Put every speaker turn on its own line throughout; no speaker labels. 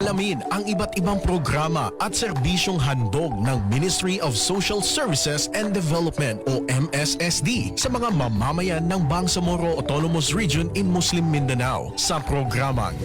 Alamin ang iba't ibang programa at serbisyong handog ng Ministry of Social Services and Development o MSSD sa mga mamamayan ng Bangsamoro Autonomous Region in Muslim Mindanao sa programang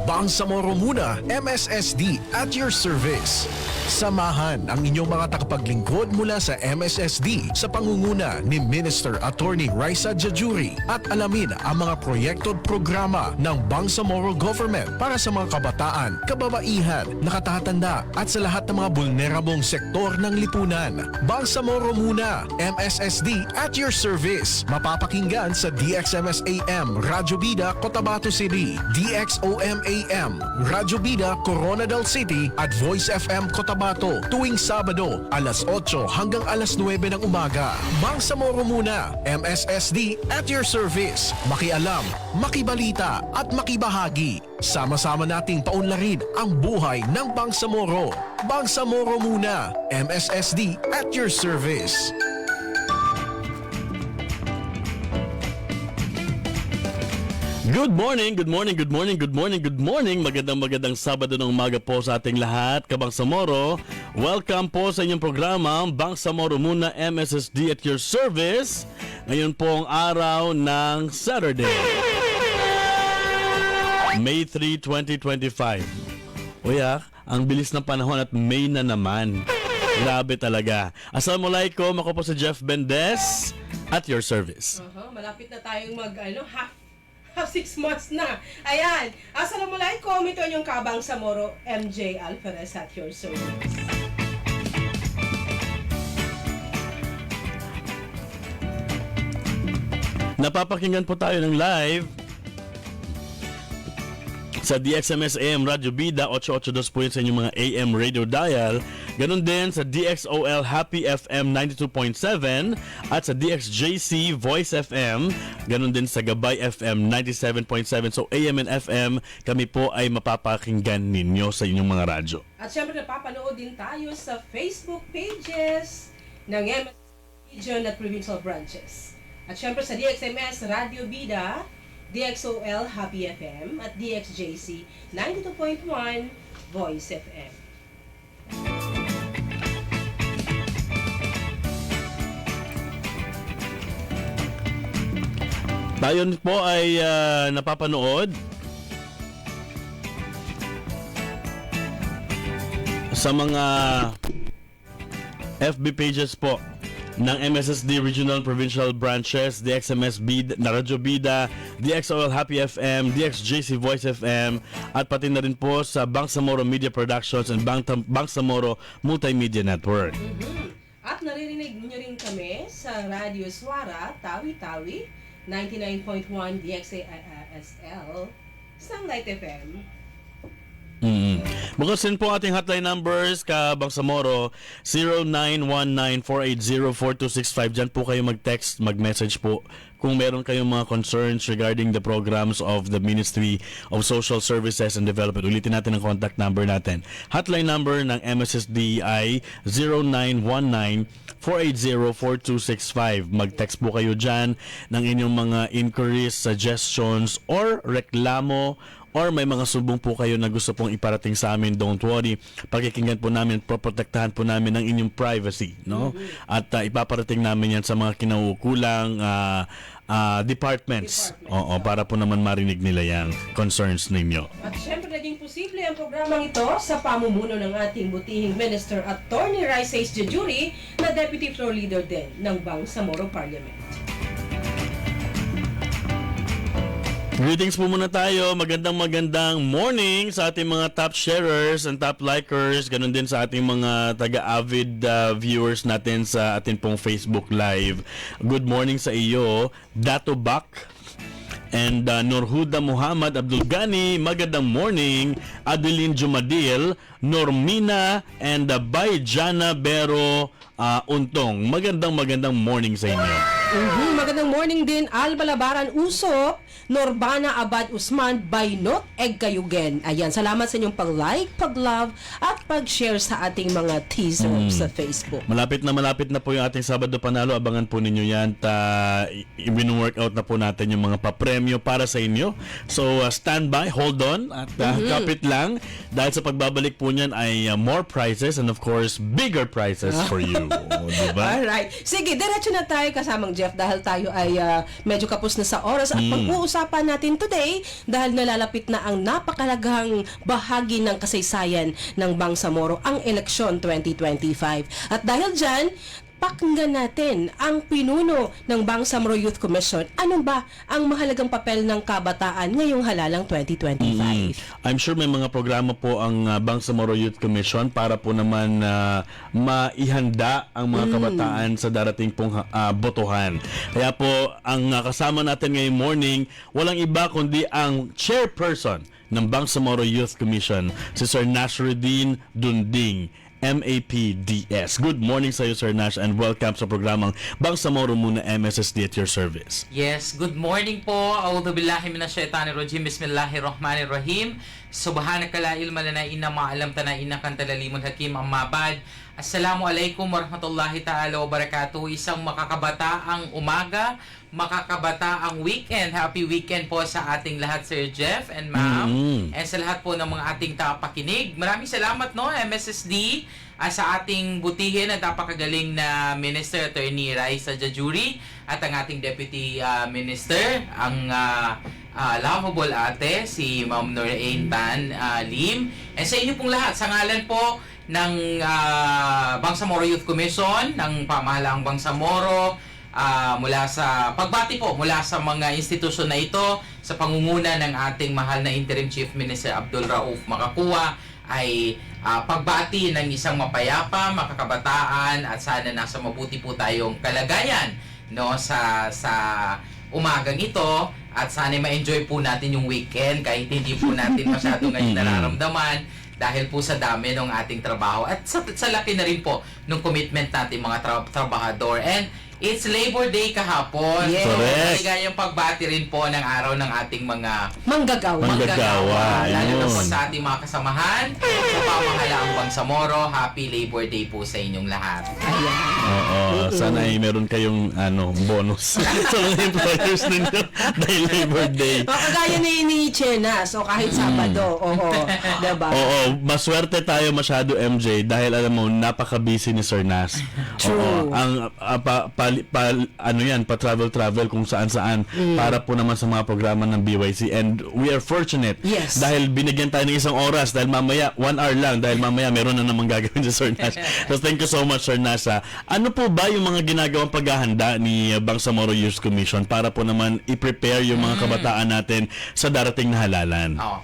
Bangsamoro Muna, MSSD at your service. Samahan ang inyong mga tagapaglingkod mula sa MSSD sa pangunguna ni Minister Attorney Raisa Jajuri at alamin ang mga proyekto at programa ng Bangsamoro Government para sa mga kabataan, kababaihan, nakatatanda at sa lahat ng mga vulnerabong sektor ng lipunan. Bangsamoro Muna, MSSD at your service. Mapapakinggan sa DXMS AM, Radyo Bida, Cotabato City, DXOM AM, Radyo Bida, Coronadal City at Voice FM Cotabato tuwing Sabado alas 8 hanggang alas 9 ng umaga. Bangsamoro Muna, MSSD at your service. Makialam, makibalita at makibahagi. Sama-sama nating paunlarin ang buhay ng Bangsamoro. Bangsamoro Muna, MSSD at your service.
Good morning, good morning, good morning, good morning, good morning. Magandang Sabado ng umaga po sa ating lahat. Kabangsamoro, welcome po sa inyong programa, Bangsamoro Muna, MSSD at your service. Ngayon po ang araw ng Saturday, May 3, 2025. Uya, ang bilis ng panahon at May na naman. Grabe talaga. Assalamualaikum, ako po si Jeff Bendez at your service.
Malapit na tayong half 6 months na. Ayan. Assalamualaikum. Ito yung Kabangsamoro, MJ Alferez at your service.
Napapakinggan po tayo ng live sa DXMS AM Radio Bida 882 po yun sa inyong mga AM radio dial. Ganon din sa DXOL Happy FM 92.7 at sa DXJC Voice FM. Ganon din sa Gabay FM 97.7. So AM and FM, kami po ay mapapakinggan ninyo sa inyong mga radyo.
At syempre napapanood din tayo sa Facebook pages ng MS Region at Provincial Branches. At syempre sa DXMS Radio Bida, DXOL Happy FM at DXJC 92.1 Voice FM.
Tayo po ay napapanood sa mga FB pages po ng MSSD Regional Provincial Branches, DXMS Bida, Radyo Bida, DXOL Happy FM, DXJC Voice FM, at pati na rin po sa Bangsamoro Media Productions and Bangsamoro Multimedia Network.
At naririnig niyo rin kami sa Radio Swara, Tawi-Tawi, 99.1 DXASL, Sunlight FM.
Bukasin po ating hotline numbers Bangsamoro 0919-480-4265. Diyan po kayo mag-text, mag-message po kung meron kayong mga concerns regarding the programs of the Ministry of Social Services and Development. Ulitin natin ang contact number natin. Hotline number ng MSSD ay 0919-480-4265. Mag-text po kayo dyan ng inyong mga inquiries, suggestions, or reklamo, or may mga subong po kayo na gusto pong iparating sa amin. Don't worry, pakikinggan po namin, proprotektahan po namin ang inyong privacy, no? At ipaparating namin yan sa mga kinaukulang departments. Oo, para po naman marinig nila yung concerns ninyo.
At syempre naging posible ang programang ito sa pamumuno ng ating butihing Minister Attorney Raisa Jajuri na Deputy Floor Leader din ng Bangsamoro Parliament.
Greetings po muna tayo. Magandang morning sa ating mga top sharers and top likers. Ganon din sa ating mga taga-avid viewers natin sa ating pong Facebook Live. Good morning sa iyo, Dato Bak and Norhuda Muhammad Abdul Gani. Magandang morning, Adeline Jumadil, Normina and Bayjana Bero Untong. Magandang morning sa inyo.
Magandang morning din, Alba Labaran Usop, Norbana Abad Usman, Baynot Egkayugen. Ayan, salamat sa inyong pag-like, pag-love, at pag-share sa ating mga teaser sa Facebook.
Malapit na po yung ating Sabado Panalo. Abangan po ninyo yan. I-workout na po natin yung mga papremyo para sa inyo. So, stand by, hold on, at kapit lang. Dahil sa pagbabalik po niyan ay more prizes and of course, bigger prizes for you. Diba?
Alright. Sige, diretso na tayo kasamang Jeff dahil tayo ay medyo kapos na sa oras at pag-uusapan natin today dahil nalalapit na ang napakalagang bahagi ng kasaysayan ng Bangsamoro, ang eleksyon 2025. At dahil dyan, pakinggan natin ang pinuno ng Bangsamoro Youth Commission. Ano ba ang mahalagang papel ng kabataan ngayong halalang 2025?
I'm sure may mga programa po ang Bangsamoro Youth Commission para po naman maihanda ang mga kabataan sa darating pong botohan. Kaya po, ang kasama natin ngayong morning, walang iba kundi ang chairperson ng Bangsamoro Youth Commission, si Sir Nasruddin Dunding, MAPDS. Good morning sa iyo, Sir Nash, and welcome sa programang Bangsamoro Muna MSSD at your service.
Yes, good morning po. A'udhu billahi minasyaitanir rajim. Bismillahirrahmanirrahim. Subhanaka la ilma lana inna ma 'allamtana innaka antal alimul hakim. Amma ba'd. Assalamualaikum warahmatullahi ta'ala wabarakatuh. Isang makakabataang umaga, makakabataang weekend. Happy weekend po sa ating lahat, Sir Jeff and Ma'am. And sa lahat po ng mga ating tapakinig. Maraming salamat, no, MSSD, sa ating butihin at napakagaling na Minister Attorney Raisa Jajuri at ang ating Deputy Minister, ang lovable ate, si Ma'am Noraine Tan Lim. And sa inyo pong lahat, sa ngalan po ng Bangsamoro Youth Commission, ng pamahalaang Bangsamoro, mula sa pagbati po mula sa mga institusyon na ito sa pangunguna ng ating mahal na Interim Chief Minister Abdul Rauf Makakuwa, ay pagbati ng isang mapayapa, makakabataan, at sana nasa mabuti po tayong kalagayan, no, sa umagang ito, at sana ma-enjoy po natin yung weekend kahit hindi po natin masyado ngayon nararamdaman dahil po sa dami ng ating trabaho at sa laki na rin po ng commitment natin mga trabahador. And it's Labor Day kahapon.
Yes.
So,
Correct.
maligayang pagbati rin po ng araw ng ating mga
Manggagawa.
Manggagawa.
Lalo na po
Ayun.
sa ating mga kasamahan sa pamahalaang Bangsamoro. Happy Labor Day po sa inyong lahat.
Ayan.
Oo, sana ay meron kayong bonus sa mga employers ninyo dahil Labor Day.
Kagaya ni Chenas o kahit Sabado. Oo. Diba?
Oo, maswerte tayo masyado, MJ, dahil alam mo, napaka-busy ni Sir Nas.
True.
Oo, ang pa-travel kung saan-saan para po naman sa mga programa ng BYC, and we are fortunate
Yes.
dahil binigyan tayo ng isang oras dahil mamaya 1 hour lang dahil mamaya meron na namang gagawin si Sir Nas. So thank you so much, Sir Nas. Ano po ba yung mga ginagawang paghahanda ni Bangsamoro Youth Commission para po naman i-prepare yung mga kabataan natin sa darating na halalan?
Oh.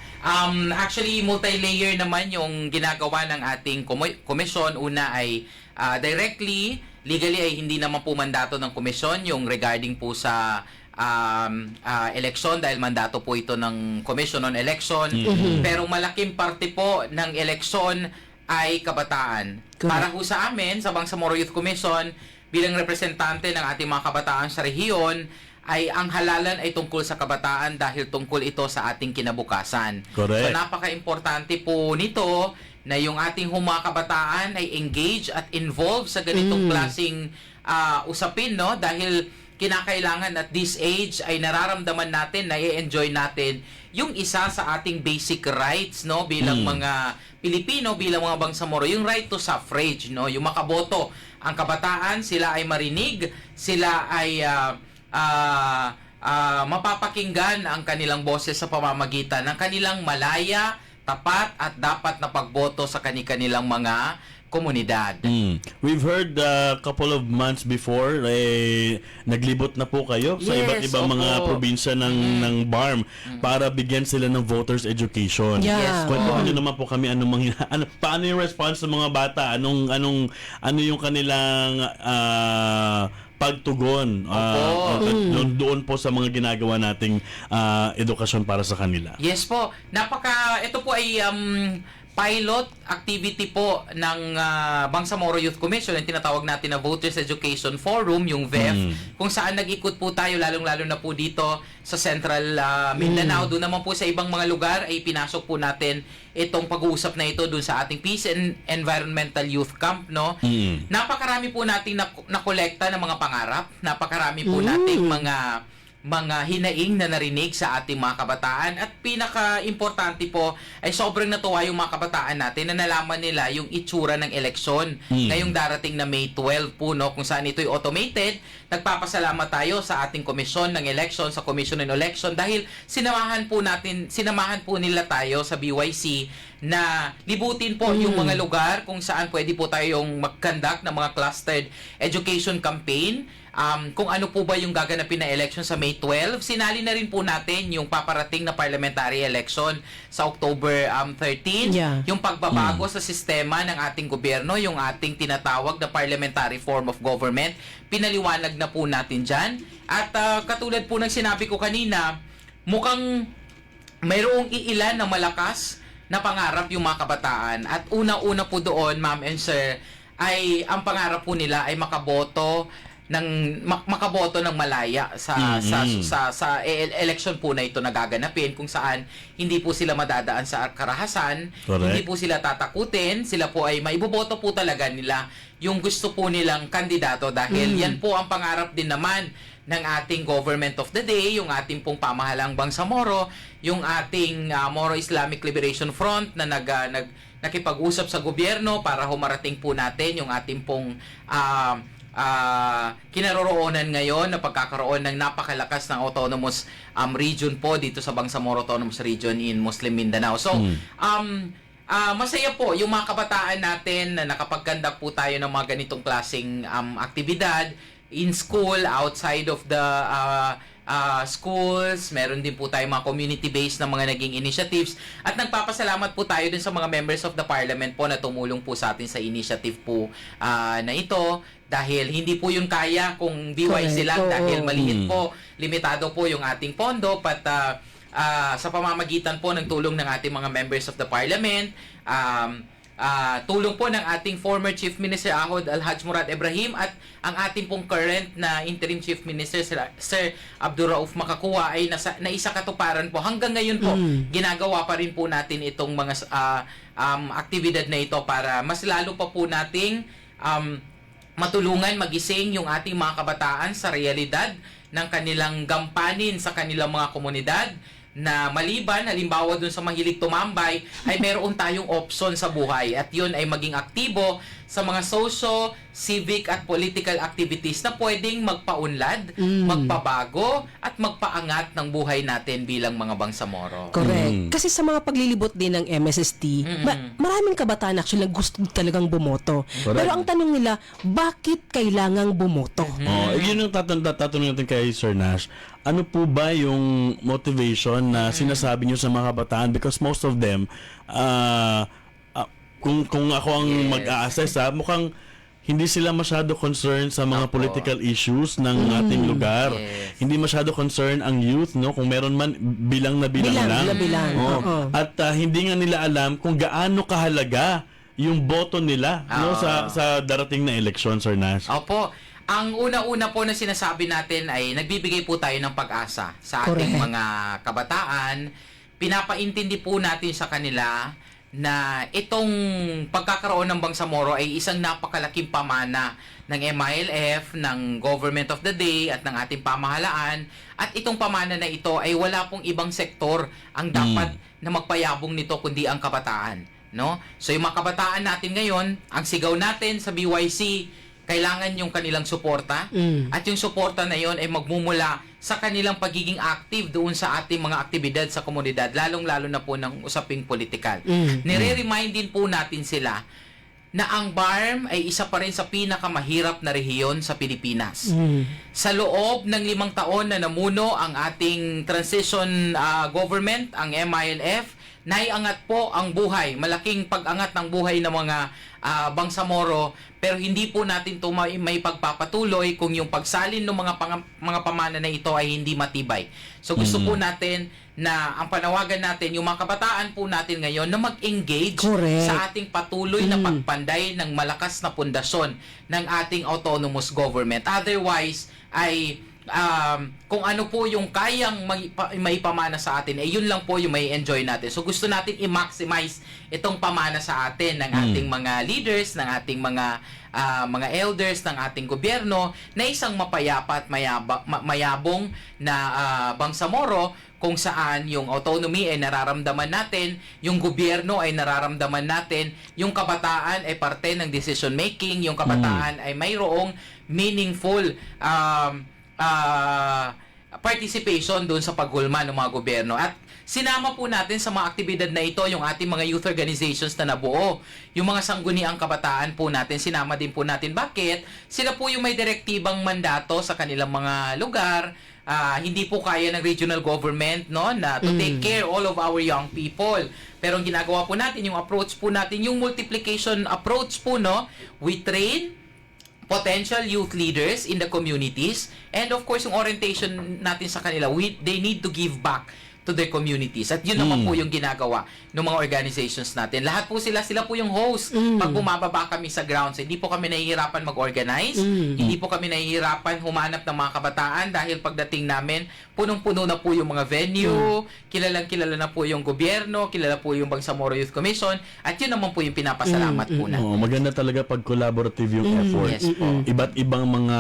Actually, multi-layer naman yung ginagawa ng ating komisyon. Una ay directly, legally ay hindi naman po mandato ng komisyon yung regarding po sa election dahil mandato po ito ng Commission on Election. Pero malaking parte po ng election ay kabataan.
Correct.
Para po sa amin, sa Bangsamoro Youth Commission, bilang representante ng ating mga kabataan sa rehiyon, ay ang halalan ay tungkol sa kabataan dahil tungkol ito sa ating kinabukasan.
Correct.
So napaka-importante po nito na yung ating mga kabataan ay engage at involved sa ganitong klaseng usapin, no? Dahil kinakailangan at this age ay nararamdaman natin, na i-enjoy natin yung isa sa ating basic rights, no, bilang mga Pilipino, bilang mga Bangsamoro, yung right to suffrage, no, yung makaboto. Ang kabataan, sila ay marinig, sila ay mapapakinggan ang kanilang boses sa pamamagitan ng kanilang malaya, tapat at dapat na pagboto sa kanilang mga komunidad.
We've heard a couple of months before, naglibot na po kayo sa
Yes,
iba't ibang mga
opo.
probinsya ng BARM para bigyan sila ng voters education.
Yeah.
Yes,
Kwentuhan niyo naman po kami paano yung response ng mga bata? Ano yung kanilang pagtugon doon po sa mga ginagawa nating edukasyon para sa kanila.
Yes po. Ito po ay pilot activity po ng Bangsamoro Youth Commission, yung tinatawag natin na Voters Education Forum, yung VEF, kung saan nag-ikot po tayo, lalong-lalo na po dito sa Central Mindanao. Doon naman po sa ibang mga lugar ay pinasok po natin itong pag-uusap na ito doon sa ating Peace and Environmental Youth Camp, no? Napakarami po nating nakolekta ng mga pangarap, napakarami po nating mga hinaing na narinig sa ating mga kabataan, at pinaka-importante po ay sobrang natuwa yung mga kabataan natin na nalaman nila yung itsura ng eleksyon ngayong darating na May 12 po, no, kung saan ito'y automated. Nagpapasalamat tayo sa ating komisyon ng election, sa Commission on Election, dahil sinamahan po nila tayo sa BYC na libutin po yung mga lugar kung saan pwede po tayong mag-conduct ng mga clustered education campaign. Kung ano po ba yung gaganapin na election sa May 12. Sinali na rin po natin yung paparating na parliamentary election sa October 13.
Yeah.
Yung pagbabago sa sistema ng ating gobyerno, yung ating tinatawag na parliamentary form of government, pinaliwanag na po natin dyan. At katulad po ng sinabi ko kanina, mukhang mayroong iilan na malakas na pangarap yung mga kabataan. At una-una po doon, ma'am and sir, ay ang pangarap po nila ay makaboto ng malaya sa election po na ito nagaganapin, kung saan hindi po sila madadaan sa karahasan.
Correct.
Hindi po sila tatakutin, sila po ay maiboboto po talaga nila yung gusto po nilang kandidato, dahil yan po ang pangarap din naman ng ating government of the day, yung ating pong pamahalang Bangsamoro, yung ating Moro Islamic Liberation Front na nakipag-usap sa gobyerno para humarating po natin yung ating pong kinaroroonan ngayon na pagkakaroon ng napakalakas ng autonomous region po dito sa Bangsamoro Autonomous Region in Muslim Mindanao. So, masaya po yung mga kabataan natin na nakapagkandak po tayo ng mga ganitong klaseng aktibidad in school, outside of the schools. Meron din po tayo mga community-based na mga naging initiatives, at nagpapasalamat po tayo din sa mga members of the parliament po na tumulong po sa atin sa initiative po na ito, dahil hindi po yun kaya kung BYC lang, dahil maliit po, limitado po yung ating pondo, but sa pamamagitan po ng tulong ng ating mga members of the parliament, tulong po ng ating former Chief Minister Ahod Alhaj Murad Ibrahim, at ang ating pong current na Interim Chief Minister Sir Abdurrauf Makakuwa ay naisakatuparan po. Hanggang ngayon po, ginagawa pa rin po natin itong mga aktibidad na ito para mas lalo pa po nating matulungan magising yung ating mga kabataan sa realidad ng kanilang gampanin sa kanilang mga komunidad, na maliban, halimbawa dun sa mahilig tumambay, ay meron tayong option sa buhay, at yun ay maging aktibo sa mga socio, civic at political activities na pwedeng magpaunlad, magpabago at magpaangat ng buhay natin bilang mga Bangsamoro.
Correct. Kasi sa mga paglilibot din ng MSST, maraming kabataan actually gusto talagang bumoto.
Correct.
Pero ang tanong nila, bakit kailangang bumoto?
Yun yung tatanungin natin kay Sir Nash. Ano po ba yung motivation na sinasabi nyo sa mga kabataan? Because most of them, kung ako ang mag-a-assess, mukhang hindi sila masyado concerned sa mga political issues ng ating lugar.
Yes.
Hindi masyado concerned ang youth, no? Kung meron man, bilang na bilang lang.
Oo.
At hindi nga nila alam kung gaano kahalaga yung boto nila no, sa darating na election, Sir Nash.
Opo. Ang una-una po na sinasabi natin ay nagbibigay po tayo ng pag-asa sa ating
Correct.
mga kabataan. Pinapaintindi po natin sa kanila na itong pagkakaroon ng Bangsamoro ay isang napakalaking pamana ng MILF, ng Government of the Day at ng ating pamahalaan. At itong pamana na ito ay wala pong ibang sektor ang dapat na magpayabong nito kundi ang kabataan. No? So yung mga kabataan natin ngayon, ang sigaw natin sa BYC, kailangan yung kanilang suporta, at yung suporta na yon ay magmumula sa kanilang pagiging active doon sa ating mga aktibidad sa komunidad, lalong-lalo na po ng usaping politikal. Nire-remind din po natin sila na ang BARM ay isa pa rin sa pinakamahirap na rehiyon sa Pilipinas. Sa loob ng 5 taon na namuno ang ating transition government, ang MILF, naiangat po ang buhay, malaking pag-angat ng buhay ng mga Bangsamoro, pero hindi po natin ito may pagpapatuloy kung yung pagsalin ng mga pamana na ito ay hindi matibay. So gusto po natin na ang panawagan natin, yung mga kabataan po natin ngayon na mag-engage
Correct.
sa ating patuloy na pagpanday ng malakas na pundasyon ng ating autonomous government. Otherwise, ay kung ano po yung kayang maipamana sa atin, yun lang po yung may enjoy natin. So gusto natin i-maximize itong pamana sa atin ng ating mga leaders, ng ating mga elders, ng ating gobyerno na isang mapayapa at mayabong na Bangsamoro, kung saan yung autonomy ay nararamdaman natin, yung gobyerno ay nararamdaman natin, yung kabataan ay parte ng decision making, yung kabataan ay mayroong meaningful participation doon sa paghulma ng mga gobyerno. At sinama po natin sa mga aktibidad na ito yung ating mga youth organizations na nabuo. Yung mga sangguniang kabataan po natin, sinama din po natin. Bakit? Sila po yung may direktibang mandato sa kanilang mga lugar. Hindi po kaya ng regional government, no, na to take care all of our young people. Pero ang ginagawa po natin, yung approach po natin, yung multiplication approach po, no, we train potential youth leaders in the communities, and of course yung orientation natin sa kanila, they need to give back to their communities. At yun naman po yung ginagawa ng mga organizations natin. Lahat po sila po yung host. Pag bumababa kami sa grounds, hindi po kami nahihirapan mag-organize, hindi po kami nahihirapan humanap ng mga kabataan dahil pagdating namin, punong-puno na po yung mga venue, kilalang-kilala na po yung gobyerno, kilala po yung Bangsamoro Youth Commission, at yun naman po yung pinapasalamat po natin.
Oo, maganda talaga pag collaborative yung effort.
Yes po.
Iba't ibang mga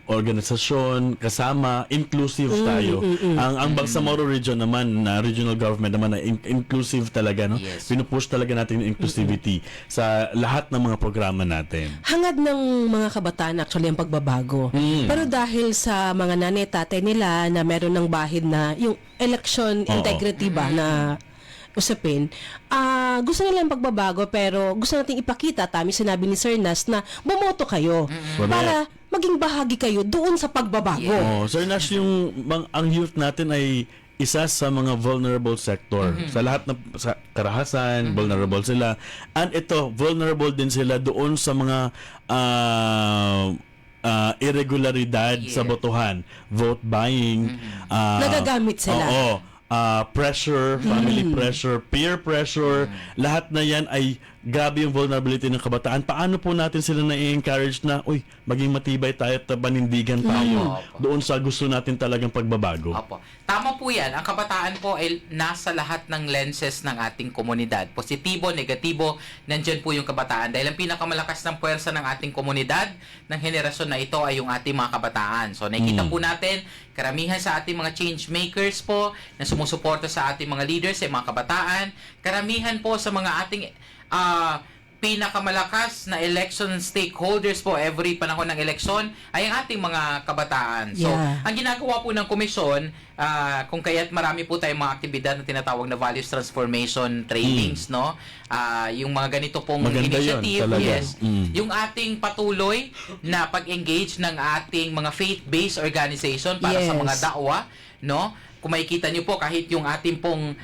organisasyon kasama, inclusive tayo. Ang Bangsamoro region naman, na regional government naman na inclusive talaga, no?
Yes.
Pinupush talaga natin yung inclusivity sa lahat ng mga programa natin.
Hangad ng mga kabataan actually ang pagbabago. Pero dahil sa mga nanay tatay nila na meron ng bahid na yung election integrity ba na usapin, gusto nila yung pagbabago, pero gusto nating ipakita, tami sinabi ni Sir Nas, na bumoto kayo para maging bahagi kayo doon sa pagbabago.
Oh, Sir Nash, ang youth natin ay isa sa mga vulnerable sector. Sa lahat ng sa karahasan, vulnerable sila. And ito, vulnerable din sila doon sa mga irregularidad sa botohan, vote buying,
Nagagamit sila.
Oo. Pressure, family pressure, peer pressure, lahat na yan ay grabe yung vulnerability ng kabataan. Paano po natin sila na-encourage na, uy, maging matibay tayo at panindigan tayo doon sa gusto natin talagang pagbabago?
Opo. Tama po yan. Ang kabataan po ay nasa lahat ng lenses ng ating komunidad. Positibo, negatibo, nandyan po yung kabataan. Dahil ang pinakamalakas ng puwersa ng ating komunidad, ng henerasyon na ito ay yung ating mga kabataan. So, nakikita po natin, karamihan sa ating mga change makers po, na sumusuporta sa ating mga leaders, ay mga kabataan. Karamihan po sa mga ating pinakamalakas na election stakeholders po every panahon ng eleksyon ay ang ating mga kabataan. So, ang ginagawa po ng komisyon, kung kaya't marami po tayong mga aktibidad na tinatawag na values transformation trainings, no? Yung mga ganito pong
Maganda
initiative,
yun, talaga.
yes. Yung ating patuloy na pag-engage ng ating mga faith-based organization para sa mga da'wa, no? Kung makikita nyo po, kahit yung ating pong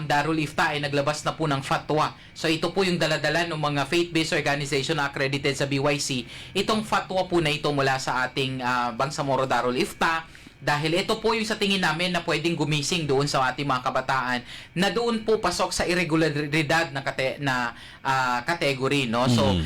Darul Ifta ay naglabas na po ng fatwa. So ito po yung daladala ng mga faith-based organization na accredited sa BYC. Itong fatwa po na ito mula sa ating Bangsamoro Darul Ifta, dahil ito po yung sa tingin namin na pwedeng gumising doon sa ating mga kabataan na doon po pasok sa irregularidad na category, no? So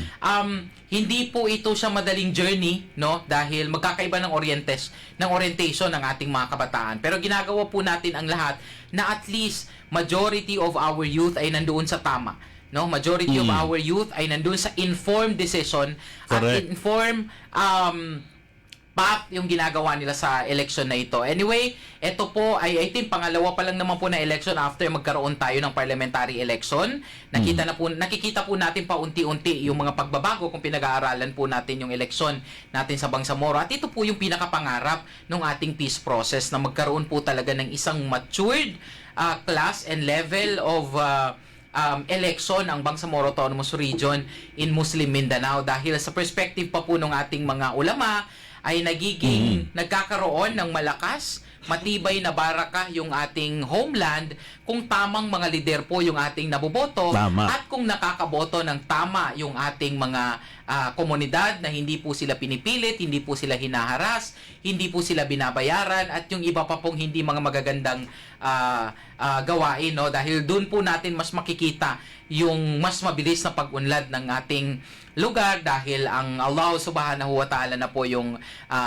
hindi po ito siya madaling journey, no? Dahil magkakaiba ng orientation ng ating mga kabataan. Pero ginagawa po natin ang lahat na at least majority of our youth ay nandoon sa tama, no? Majority of our youth ay nandoon sa informed decision.
Correct.
At informed path yung ginagawa nila sa election na ito. Anyway, ito po ay I think pangalawa pa lang naman po na election after magkaroon tayo ng parliamentary election. Nakikita po natin paunti-unti yung mga pagbabago kung pinag-aaralan po natin yung election natin sa Bangsamoro. At ito po yung pinakapangarap ng ating peace process na magkaroon po talaga ng isang matured class and level of election ang Bangsamoro Autonomous Region in Muslim Mindanao, dahil sa perspective pa po ng ating mga ulama ay nagkakaroon ng malakas, matibay na baraka yung ating homeland kung tamang mga lider po yung ating naboboto
Tama.
at kung nakakaboto ng tama yung ating mga komunidad na hindi po sila pinipilit, hindi po sila hinaharas, hindi po sila binabayaran at yung iba pa pong hindi mga magagandang gawain, no? Dahil doon po natin mas makikita yung mas mabilis na pag-unlad ng ating lugar dahil ang Allah subhanahu wa ta'ala na po yung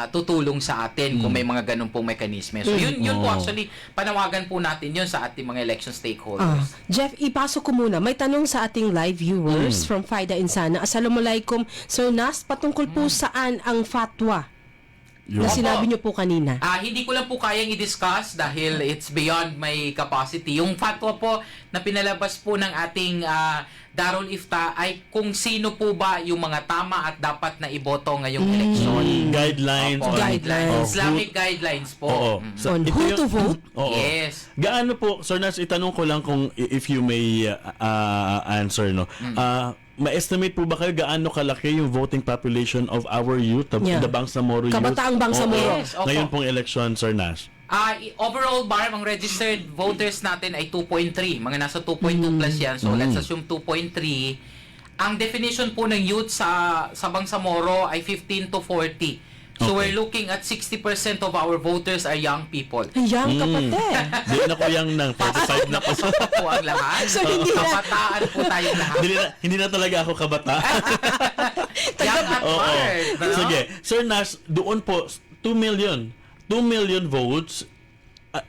tutulong sa atin kung may mga ganun pong mekanisme. So yun po actually panawagan po natin yun sa ating mga election stakeholders.
Jeff, ipasok ko muna. May tanong sa ating live viewers from Faida Insana. Assalamualaikum, Sir Nas, patungkol po saan ang fatwa na
Yun.
sinabi niyo po kanina?
Hindi ko lang po kayang i-discuss dahil it's beyond my capacity. Yung fatwa po na pinalabas po ng ating Darul Ifta ay kung sino po ba yung mga tama at dapat na iboto ngayong eleksyon.
Guidelines.
Opo,
on-
Guidelines.
Oh,
Islamic guidelines po.
Oo.
On
ito
who
yung-
to vote?
Oo.
Yes.
Gaano po, Sir Nas, itanong ko lang kung if you may answer, no? Ma-estimate po ba kayo gaano kalaki yung voting population of our youth,
Yeah.
the Bangsamoro youth?
Kabataang Bangsamoro.
Oo.
Yes, opo.
Ngayon pong election, Sir Nas.
Overall, ang registered voters natin ay 2.3. Mga nasa 2.2 plus yan. So, let's assume 2.3. Ang definition po ng youth sa Bangsamoro ay 15 to 40. So,
Okay.
we're looking at 60% of our voters are young people.
Ayan, kapatid.
Di na ko yung ng 45 na po.
Pasok po ang lahat.
So, hindi na-
Kabataan po tayong lahat.
Hindi na talaga ako kabata.
Young at
Oo.
heart. no?
Sige. Sir Nas, doon po, 2 million votes,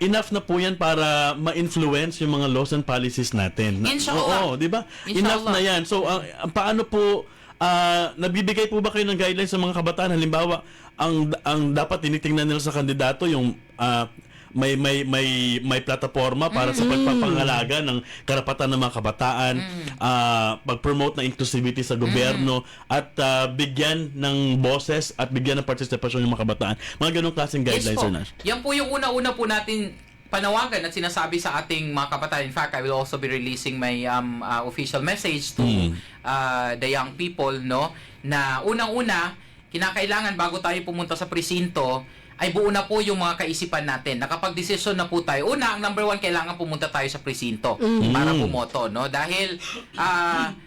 enough na po yan para ma-influence yung mga laws and policies natin.
Inshallah.
Oo, di ba?
Inshallah.
Enough na yan. So, paano po, nabibigay po ba kayo ng guidelines sa mga kabataan? Halimbawa, ang dapat tinitingnan nila sa kandidato yung may plataforma para sa pagpapangalaga ng karapatan ng mga kabataan, pag-promote ng inclusivity sa gobyerno, at bigyan ng boses at bigyan ng partisipasyon yung mga kabataan. Mga ganong klaseng guidelines, Sir Nas.
Yan po yung una-una po natin panawagan at sinasabi sa ating mga kabataan. In fact, I will also be releasing my official message to the young people, no, na unang-una, kinakailangan bago tayo pumunta sa presinto, ay buo na po yung mga kaisipan natin. Nakapag-desisyon na po tayo. Una, ang number one, kailangan pumunta tayo sa presinto para bumoto, no? Dahil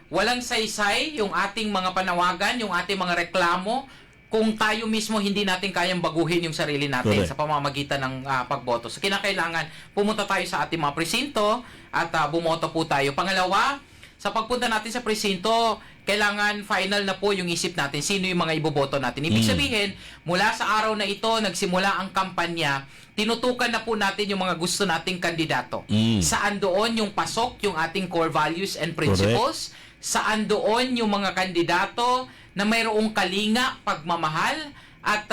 walang saysay yung ating mga panawagan, yung ating mga reklamo, kung tayo mismo hindi natin kayang baguhin yung sarili natin
Correct.
sa pamamagitan ng pagboto. So, kinakailangan pumunta tayo sa ating mga presinto at bumoto po tayo. Pangalawa, sa pagpunta natin sa presinto, kailangan final na po yung isip natin sino yung mga iboboto natin. Ibig sabihin, mula sa araw na ito, nagsimula ang kampanya, tinutukan na po natin yung mga gusto nating kandidato. Saan doon yung pasok, yung ating core values and principles? Saan doon yung mga kandidato na mayroong kalinga, pagmamahal, at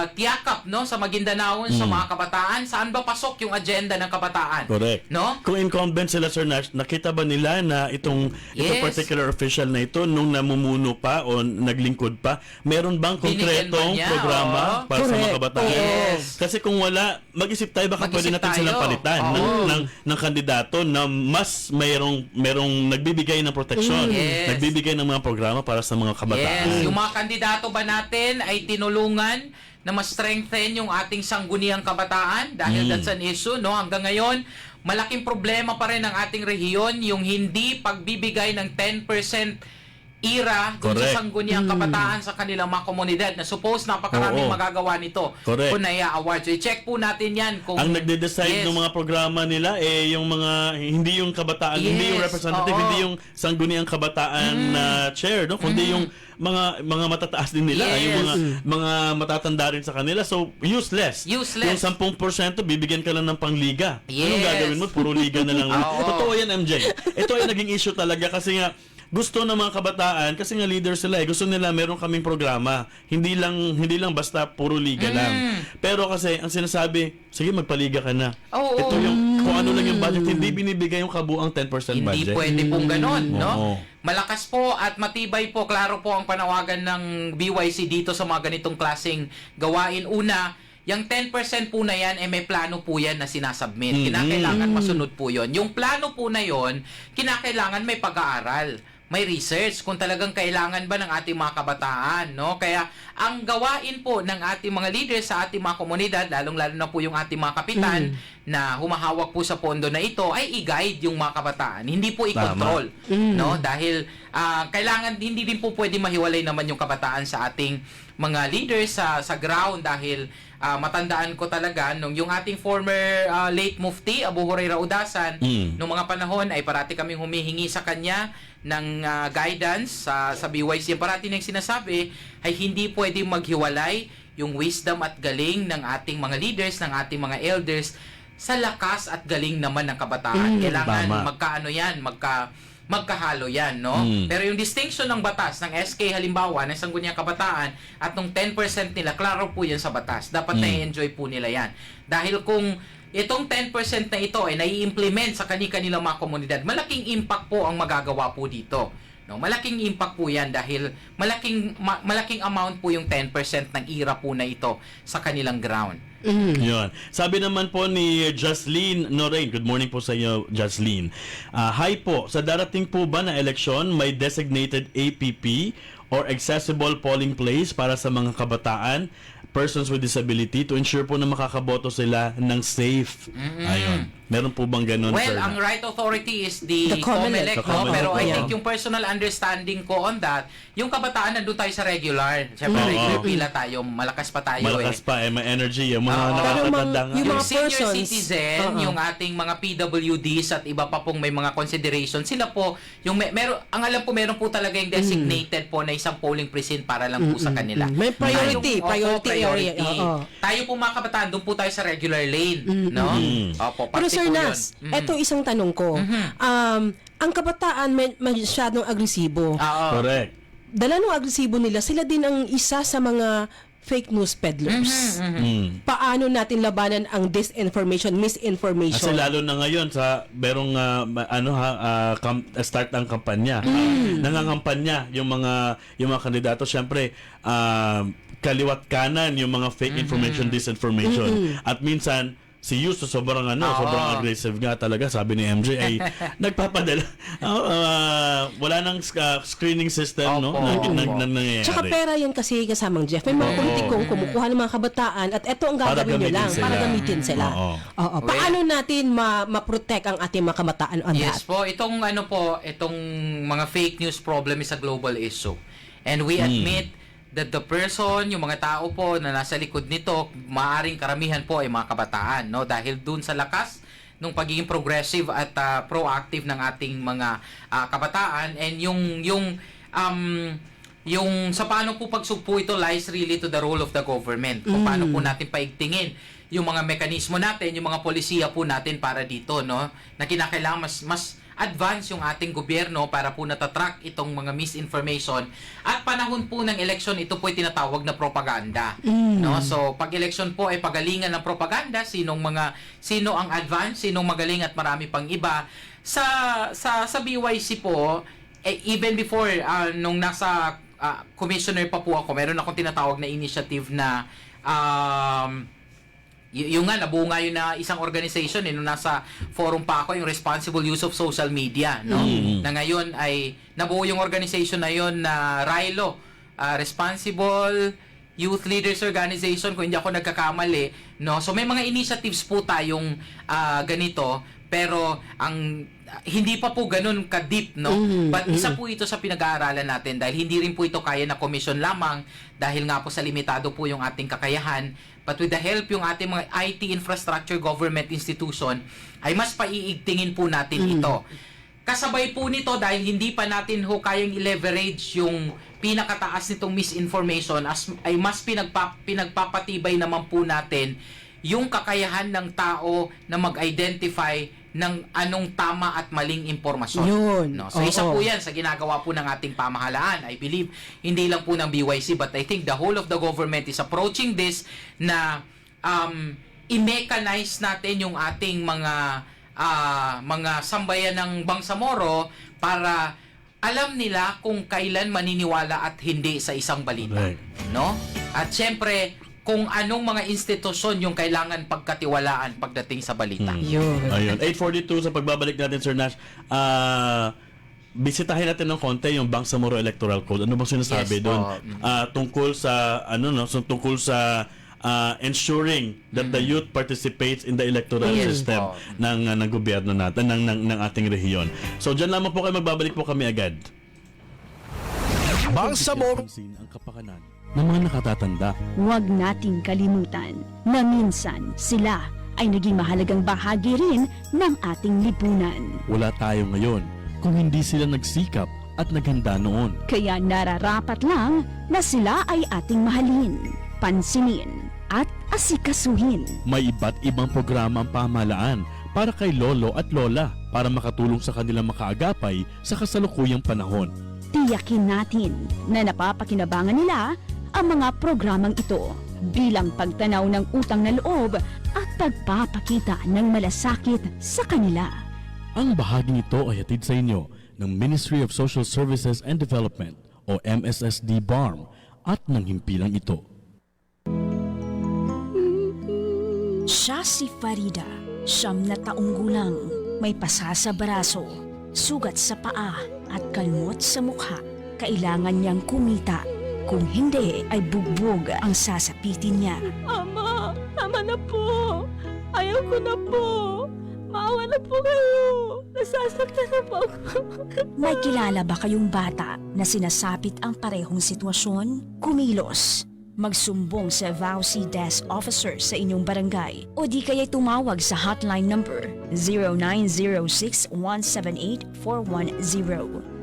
tiyakap, no, sa Maguindanaon, sa mga kabataan? Saan ba pasok yung agenda ng kabataan?
Correct.
No?
Kung incumbent sila, Sir Nash, nakita ba nila na itong particular official na ito, nung namumuno pa o naglingkod pa, meron bang
Binigyan
konkretong
ba niya?
programa
Oo.
para sa mga
Correct.
kabataan?
Yes.
Kasi kung wala, mag-isip tayo baka pwede
Mag-isip
natin silang
tayo.
palitan
Oo.
ng kandidato na mas mayroong nagbibigay ng proteksyon,
Yes.
nagbibigay ng mga programa para sa mga kabataan.
Yes, yung mga kandidato ba natin ay tinulungan na mas strengthen yung ating sangguniang kabataan dahil that's an issue, no? Hanggang ngayon, malaking problema pa rin ng ating rehiyon yung hindi pagbibigay ng 10% ira dun
Correct.
sa sangguniang kabataan sa kanilang mga komunidad na suppose napakaraming
Oo.
magagawa nito
Correct.
kung nai-award. So, i-check po natin yan kung...
Ang nagde-decide
Yes.
ng mga programa nila yung mga hindi yung kabataan, hindi yung
Yes,
representative,
oo.
hindi yung sangguniang kabataan na chair, no? Kundi yung mga matataas din nila,
Yes.
yung mga matatanda rin sa kanila. So useless.
Useless.
Yung 10% bibigyan ka lang ng pangliga. Anong
Yes.
gagawin mo? Puro liga na lang.
Oo.
Totoo yan, MJ. Ito ay naging issue talaga kasi nga gusto ng mga kabataan kasi nga leader sila gusto nila meron kaming programa, hindi lang basta puro liga lang, pero kasi ang sinasabi, sige magpaliga ka na.
Oo.
Ito yung kung ano lang yung budget, hindi binibigay yung kabuang 10%
Hindi
budget.
pwede pong ganon, no?
Oo.
Malakas po at matibay po, klaro po ang panawagan ng BYC dito sa mga ganitong klaseng gawain. Una, yung 10% po na yan, may plano po yan na sinasubmit. Kinakailangan masunod po yon. Yung plano po na yon, kinakailangan may pag-aaral. may research kung talagang kailangan ba ng ating mga kabataan, no? Kaya ang gawain po ng ating mga leaders sa ating mga komunidad, lalong-lalo na po yung ating mga kapitan na humahawak po sa pondo na ito, ay i-guide yung mga kabataan, hindi po i-control, no? Dahil kailangan hindi din po pwede mahiwalay naman yung kabataan sa ating mga leaders sa ground dahil matandaan ko talaga nung yung ating former late Mufti Abu Hurairah Udasan nung mga panahon ay parati kaming humihingi sa kanya ng guidance sa BYC. Parati niyang sinasabi ay hindi pwedeng maghiwalay yung wisdom at galing ng ating mga leaders, ng ating mga elders sa lakas at galing naman ng kabataan. Kailangan magkaano yan, magkahalo yan, no? Pero yung distinction ng batas ng SK halimbawa ng Sangguniang Kabataan at nung 10% nila, klaro po yan sa batas. Dapat na-enjoy po nila yan. Dahil kung itong 10% na ito ay nai-implement sa kanilang mga komunidad, malaking impact po ang magagawa po dito. No, malaking impact po 'yan dahil malaking amount po yung 10% ng ira po na ito sa kanilang ground.
Yun. Sabi naman po ni Jocelyn Norain, good morning po sa iyo, Jocelyn. Hi po, sa darating po ba na eleksyon may designated APP or accessible polling place para sa mga kabataan, persons with disability, to ensure po na makakaboto sila ng safe? Ayun. Meron po bang ganun,
Well,
sir?
ang right authority is the
The COMELEC.
COMELEC,
The
no?
COMELEC,
Pero I
yeah.
think yung personal understanding ko on that, yung kabataan nandun tayo sa regular. Siyempre, regular pila tayo, malakas pa tayo
Malakas pa, may energy. Yung mga
Oo.
nakakatanda nga.
Yung
Yung
mga
senior
persons,
citizen, yung ating mga PWDs at iba pa pong may mga consideration, sila po, yung ang alam po, meron po talaga yung designated po na isang polling precinct para lang po sa kanila.
May priority, priority area. Oo.
Tayo po mga kabataan, doon po tayo sa regular lane, no? Opo,
Pero
parte
Sir
po
Nas,
yun.
eto isang tanong ko. Ang kabataan masyadong agresibo.
Oo.
Correct.
Dala ng agresibo nila, sila din ang isa sa mga fake news peddlers. Paano natin labanan ang disinformation,
Kasi
misinformation?
lalo na ngayon sa merong start ang kampanya. Nangangampanya yung mga kandidato, syempre kaliwat kanan yung mga fake information, disinformation. At minsan si Yuso sobrang sobrang aggressive nga talaga, sabi ni MJ ay nagpapadala. Wala nang screening system, no?
Opo.
Nangyayari.
Tsaka pera yan kasi kasamang Jeff. May mga politikong kumukuha ng mga kabataan at eto ang
Para
gagawin nyo
gamitin
lang
sila.
para gamitin sila. Oo. Paano natin ma-protect ang ating mga kabataan on that?
Yes po, itong mga fake news problem is a global issue. And we admit that the person, yung mga tao po na nasa likod nito, maaring karamihan po ay mga kabataan, no? Dahil dun sa lakas nung pagiging progressive at proactive ng ating mga kabataan, and yung sa paano po pagsugpo ito lies really to the role of the government. Kung paano po natin paigtingin yung mga mekanismo natin, yung mga polisiya po natin para dito, no? Na kinakailangan mas advance yung ating gobyerno para po natatrack itong mga misinformation. At panahon po ng eleksyon, ito po ay tinatawag na propaganda. No? So, pag eleksyon po ay pagalingan ng propaganda, sino ang advance, sinong magaling at marami pang iba. Sa BYC po, even before, nung nasa commissioner pa po ako, meron akong tinatawag na initiative na yung nga, nabuo nga yun na isang organization, nung nasa forum pa ako, yung Responsible Use of Social Media, no? Na ngayon ay nabuo yung organization na yun na RILO, Responsible Youth Leaders Organization, kung hindi ako nagkakamali, no? So may mga initiatives po tayong ganito, pero hindi pa po ganun ka-deep, no? But isa po ito sa pinag-aaralan natin dahil hindi rin po ito kaya na commission lamang dahil nga po sa limitado po yung ating kakayahan. But with the help yung ating mga IT infrastructure government institution, ay mas paiigtingin po natin ito. Kasabay po nito dahil hindi pa natin kayang i-leverage yung pinakataas nitong misinformation, ay mas pinagpapatibay naman po natin yung kakayahan ng tao na mag-identify ng anong tama at maling impormasyon.
Yun.
No? So isa po yan sa ginagawa po ng ating pamahalaan. I believe, hindi lang po ng BYC, but I think the whole of the government is approaching this na i-mechanize natin yung ating mga sambayan ng Bangsamoro para alam nila kung kailan maniniwala at hindi sa isang balita.
Right.
No? At syempre, kung anong mga institusyon yung kailangan pagkatiwalaan pagdating sa balita.
Yun.
Ayun. 8:42 sa pagbabalik natin, Sir Nash. bisitahin natin ng konti yung Bangsamoro Electoral Code. Ano bang sinasabi
Yes,
doon?
po.
Tungkol sa tungkol sa ensuring that the youth participates in the electoral
Yes,
system
po.
ng gobyerno natin, ng ating rehiyon. So diyan lamang po kayo, magbabalik po kami agad.
Bangsamoro
Ang kapakanan ng mga nakatatanda.
Huwag nating kalimutan na minsan sila ay naging mahalagang bahagi rin ng ating lipunan.
Wala tayo ngayon kung hindi sila nagsikap at naghanda noon.
Kaya nararapat lang na sila ay ating mahalin, pansinin at asikasuhin.
May iba't ibang programa ang pamahalaan para kay lolo at lola para makatulong sa kanilang makaagapay sa kasalukuyang panahon.
Tiyakin natin na napapakinabangan nila ang mga programang ito bilang pagtanaw ng utang na loob at pagpapakita ng malasakit sa kanila.
Ang bahaging ito ay hatid sa inyo ng Ministry of Social Services and Development o MSSD BARM at ng himpilang ito.
Siya si Farida, 9 taong gulang, may pasa sa baraso, sugat sa paa at kalmot sa mukha. Kailangan niyang kumita. Kung hindi ay bugbog ang sasapitin niya.
Ama, tama na po. Ayaw ko na po. Maawa na po kayo. Nasasaktan na po ako.
May kilala ba kayong bata na sinasapit ang parehong sitwasyon? Kumilos. Magsumbong sa VAUSI Desk Officer sa inyong barangay o di kaya tumawag sa hotline number 0906-178-410.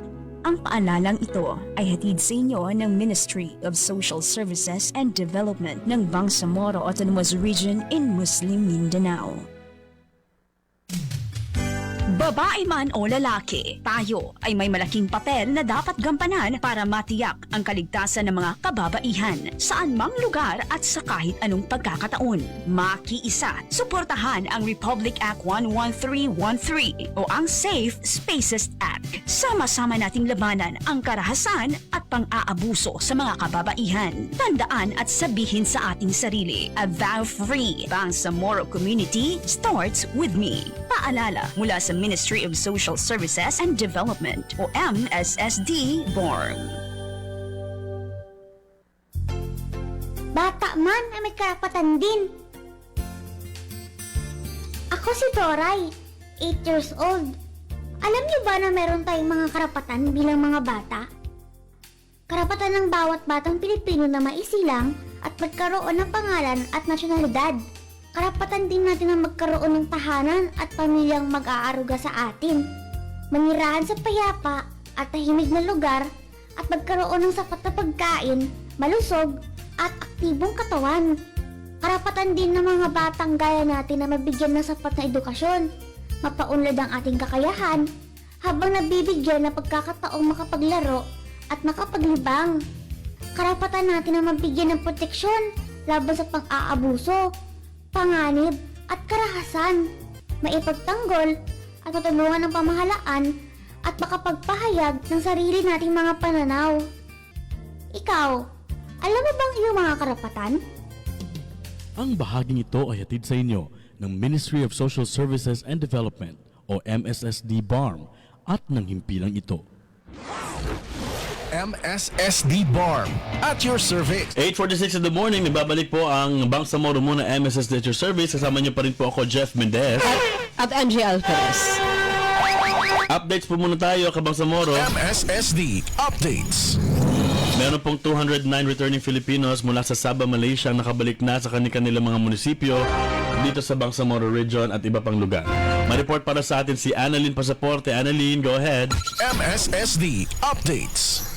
Ang paalalang ito ay hatid sa inyo ng Ministry of Social Services and Development ng Bangsamoro Autonomous Region in Muslim Mindanao. Babae man o lalaki, tayo ay may malaking papel na dapat gampanan para matiyak ang kaligtasan ng mga kababaihan saan mang lugar at sa kahit anong pagkakataon. Makiisa, suportahan ang Republic Act 11313 o ang Safe Spaces Act. Sama-sama nating labanan ang karahasan at pang-aabuso sa mga kababaihan. Tandaan at sabihin sa ating sarili, a vow-free Bangsamoro community starts with me. Paalala mula sa Ministry of Social Services and Development o MSSD BARM.
Bata man ay may karapatan din. Ako si Toray, 8 years old. Alam niyo ba na meron tayong mga karapatan bilang mga bata? Karapatan ng bawat batang Pilipino na maisilang at magkaroon ng pangalan at nasyonalidad. Karapatan din natin na magkaroon ng tahanan at pamilyang mag-aaruga sa atin. Manirahan sa payapa at tahimik na lugar at magkaroon ng sapat na pagkain, malusog at aktibong katawan. Karapatan din ng mga batang gaya natin na mabigyan ng sapat na edukasyon, mapaunlad ang ating kakayahan, habang nabibigyan ng pagkakataong makapaglaro at makapaglibang. Karapatan natin na mabigyan ng proteksyon laban sa pang-aabuso, panganib at karahasan, maipagtanggol at matulungan ng pamahalaan at makapagpahayag ng sarili nating mga pananaw. Ikaw, alam mo bang iyong mga karapatan?
Ang bahaging ito ay hatid sa inyo ng Ministry of Social Services and Development o MSSD BARM at ng himpilang ito.
MSSD BARM at your service.
8:46 in the morning, nagbabalik po ang Bangsamoro muna MSSD at your service. Kasama niyo pa rin po ako, Jeff Mendez.
At MJ Alvarez.
Updates po muna tayo, Kabangsamoro.
MSSD Updates.
Meron pong 209 returning Filipinos mula sa Sabah, Malaysia ang nakabalik na sa kanilang mga munisipyo dito sa Bangsamoro Region at iba pang lugar. Ma-report para sa atin si Annalyn Pasaporte. Annalyn, go ahead.
MSSD Updates.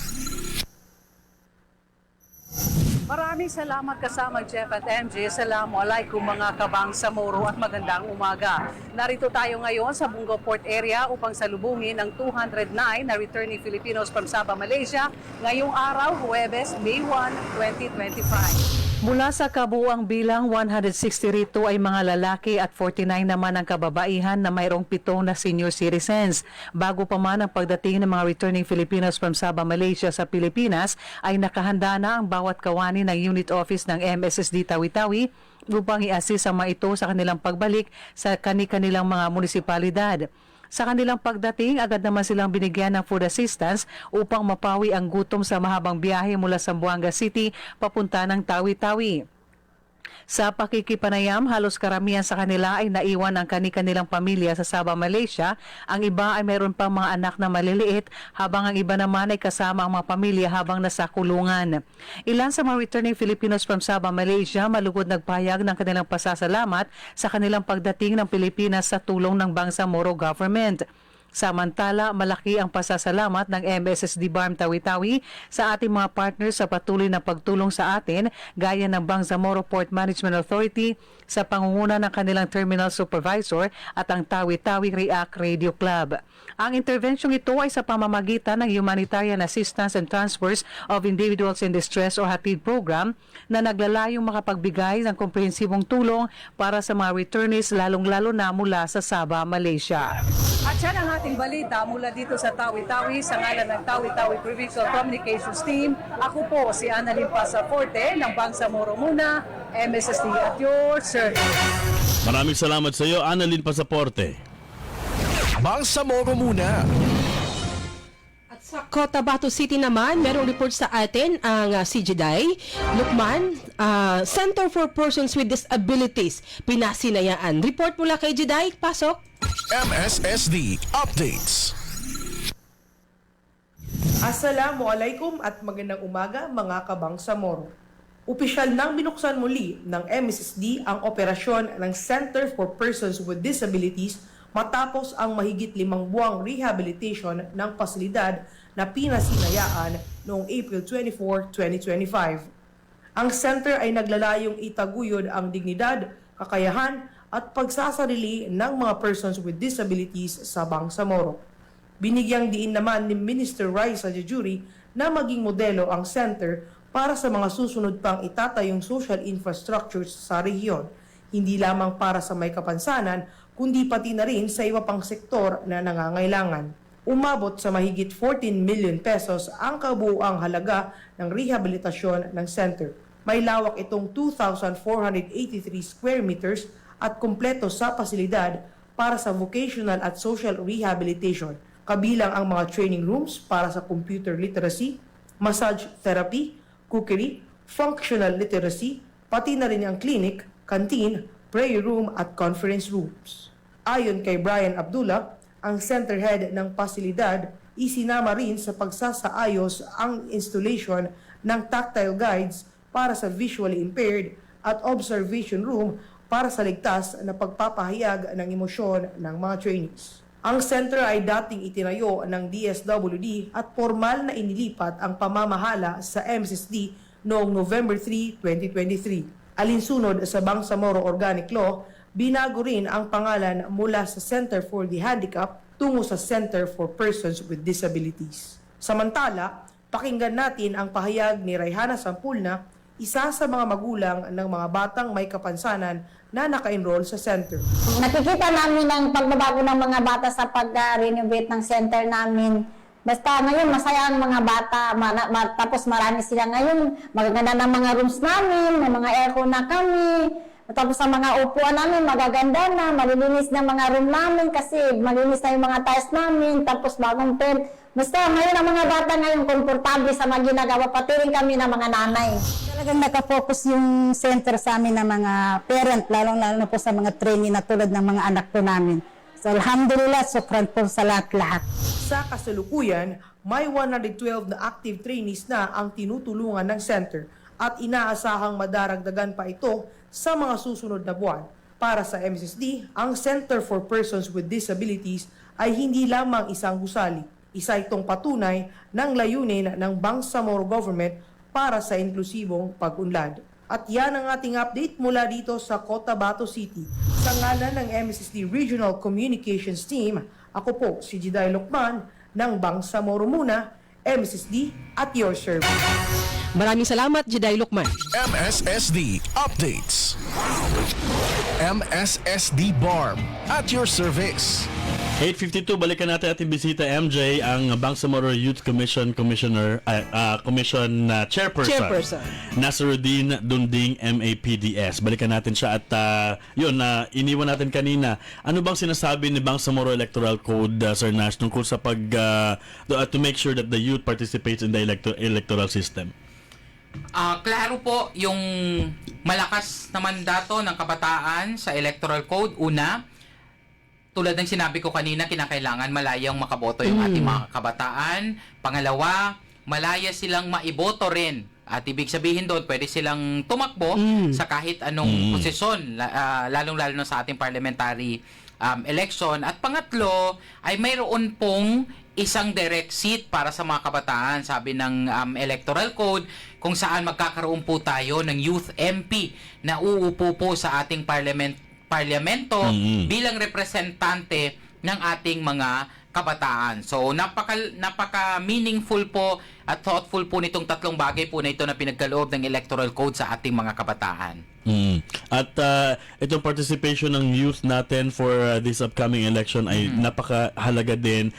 Maraming salamat kasama Jeff at MJ. Assalamualaikum mga Kabangsamoro at magandang umaga. Narito tayo ngayon sa Bungo Port Area upang salubungin ang 209 na returning Filipinos from Sabah, Malaysia ngayong araw, Huwebes, May 1, 2025. Mula sa kabuuang bilang, 160 rito ay mga lalaki at 49 naman ang kababaihan na mayroong 7 na senior citizens. Bago pa man ang pagdating ng mga returning Filipinos from Sabah, Malaysia sa Pilipinas, ay nakahanda na ang bawat kawani ng unit office ng MSSD Tawi-Tawi upang i-assist ang mga ito sa kanilang pagbalik sa kanilang mga munisipalidad. Sa kanilang pagdating, agad naman silang binigyan ng food assistance upang mapawi ang gutom sa mahabang biyahe mula Zamboanga City papunta ng Tawi-Tawi. Sa pakikipanayam, halos karamihan sa kanila ay naiwan ang kani-kanilang pamilya sa Sabah, Malaysia. Ang iba ay mayroon pang mga anak na maliliit, habang ang iba naman ay kasama ang mga pamilya habang nasa kulungan. Ilan sa mga returning Filipinos from Sabah, Malaysia, malugod nagpahayag ng kanilang pasasalamat sa kanilang pagdating ng Pilipinas sa tulong ng Bangsamoro government. Samantala, malaki ang pasasalamat ng MSSD BARM Tawi-Tawi sa ating mga partners sa patuloy na pagtulong sa atin, gaya ng Bangsamoro Port Management Authority sa pangunguna ng kanilang terminal supervisor at ang Tawi-Tawi React Radio Club. Ang intervensyong ito ay sa pamamagitan ng Humanitarian Assistance and Transfers of Individuals in Distress o HATID program na naglalayong makapagbigay ng komprehensibong tulong para sa mga returnees, lalong-lalo na mula sa Sabah, Malaysia. At yan ang ating balita mula dito sa Tawi-Tawi sa ngalan ng Tawi-Tawi Provincial Communications Team. Ako po si Annalyn Pasaforte ng Bangsamoro Muna, MSSD at your service.
Maraming salamat sa iyo, Annalyn Pasaporte.
Bangsamoro muna.
At sa Cotabato City naman, merong report sa atin ang si Jiday Lukman, Center for Persons with Disabilities, Pinasinayaan. Report mula kay Jiday, pasok.
MSSD Updates.
Assalamualaikum at magandang umaga mga Kabangsamoro. Opisyal nang binuksan muli ng MSSD ang operasyon ng Center for Persons with Disabilities matapos ang mahigit 5 buwang rehabilitation ng pasilidad na pinasinayaan noong April 24, 2025. Ang center ay naglalayong itaguyod ang dignidad, kakayahan at pagsasarili ng mga persons with disabilities sa Bangsamoro. Binigyang diin naman ni Minister Raisa Jejuri na maging modelo ang center para sa mga susunod pang itatayong social infrastructures sa rehiyon, hindi lamang para sa may kapansanan, kundi pati na rin sa iba pang sektor na nangangailangan. Umabot sa mahigit 14 million pesos ang kabuuang halaga ng rehabilitasyon ng center. May lawak itong 2,483 square meters at kumpleto sa pasilidad para sa vocational at social rehabilitation, kabilang ang mga training rooms para sa computer literacy, massage therapy, cookery, functional literacy, pati na rin ang clinic, canteen, prayer room at conference rooms. Ayon kay Brian Abdullah, ang center head ng pasilidad, isinama rin sa pagsasaayos ang installation ng tactile guides para sa visually impaired at observation room para sa ligtas na pagpapahayag ng emosyon ng mga trainees. Ang center ay dating itinayo ng DSWD at formal na inilipat ang pamamahala sa MSSD noong November 3, 2023. Alinsunod sa Bangsamoro Organic Law, binago rin ang pangalan mula sa Center for the Handicapped tungo sa Center for Persons with Disabilities. Samantala, pakinggan natin ang pahayag ni Rayhana Sampulna, isa sa mga magulang ng mga batang may kapansanan na naka-enroll sa center.
Nakikita namin ang pagbabago ng mga bata sa pag-renovate ng center namin. Basta ngayon masaya ang mga bata, tapos marami sila ngayon. Magaganda ng mga rooms namin, may mga aircon na kami. Tapos ang mga upuan namin, magaganda na, malilinis na mga room namin kasi malinis na yung mga tiles namin, tapos bagong paint. Basta ngayon ang mga bata ngayon komportable sa mga ginagawa, pati rin kami ng mga nanay.
Talagang nakafocus yung center sa amin ng mga parent, lalong-lalo na po sa mga trainee na tulad ng mga anak po namin. So alhamdulillah, sukran po sa lahat-lahat.
Sa kasalukuyan, may 112 na active trainees na ang tinutulungan ng center at inaasahang madaragdagan pa ito sa mga susunod na buwan. Para sa MSSD, ang Center for Persons with Disabilities ay hindi lamang isang gusali. Isa itong patunay ng layunin ng Bangsamoro Government para sa inklusibong pag-unlad. At yan ang ating update mula dito sa Cotabato City. Sa ngalan ng MSSD Regional Communications Team, ako po si Jiday Lukman ng Bangsamoro Muna, MSSD at your service.
Maraming salamat, Jiday Lukman.
MSSD Updates. MSSD BARM at your service.
8:52, balikan natin ating bisita MJ, ang Bangsamoro Youth Commission Commissioner, Commission Chairperson. Nasruddin Dunding, MAPDS. Balikan natin siya at yun, iniwan natin kanina. Ano bang sinasabi ni Bangsamoro Electoral Code, Sir Nash, tungkol sa to make sure that the youth participates in the electoral system?
Klaro po yung malakas na mandato ng kabataan sa Electoral Code. Una, tulad ng sinabi ko kanina, kinakailangan malayang makaboto yung ating mga kabataan. Pangalawa, malaya silang maiboto rin. At ibig sabihin doon, pwede silang tumakbo sa kahit anong posisyon, lalong-lalo na sa ating parliamentary election. At pangatlo, ay mayroon pong isang direct seat para sa mga kabataan, sabi ng Electoral Code, kung saan magkakaroon po tayo ng Youth MP na uupo po sa ating parlamento bilang representante ng ating mga kabataan. So, napaka meaningful po at thoughtful po nitong tatlong bagay po na ito na pinagkaloob ng Electoral Code sa ating mga kabataan.
At itong participation ng youth natin for this upcoming election ay napakahalaga din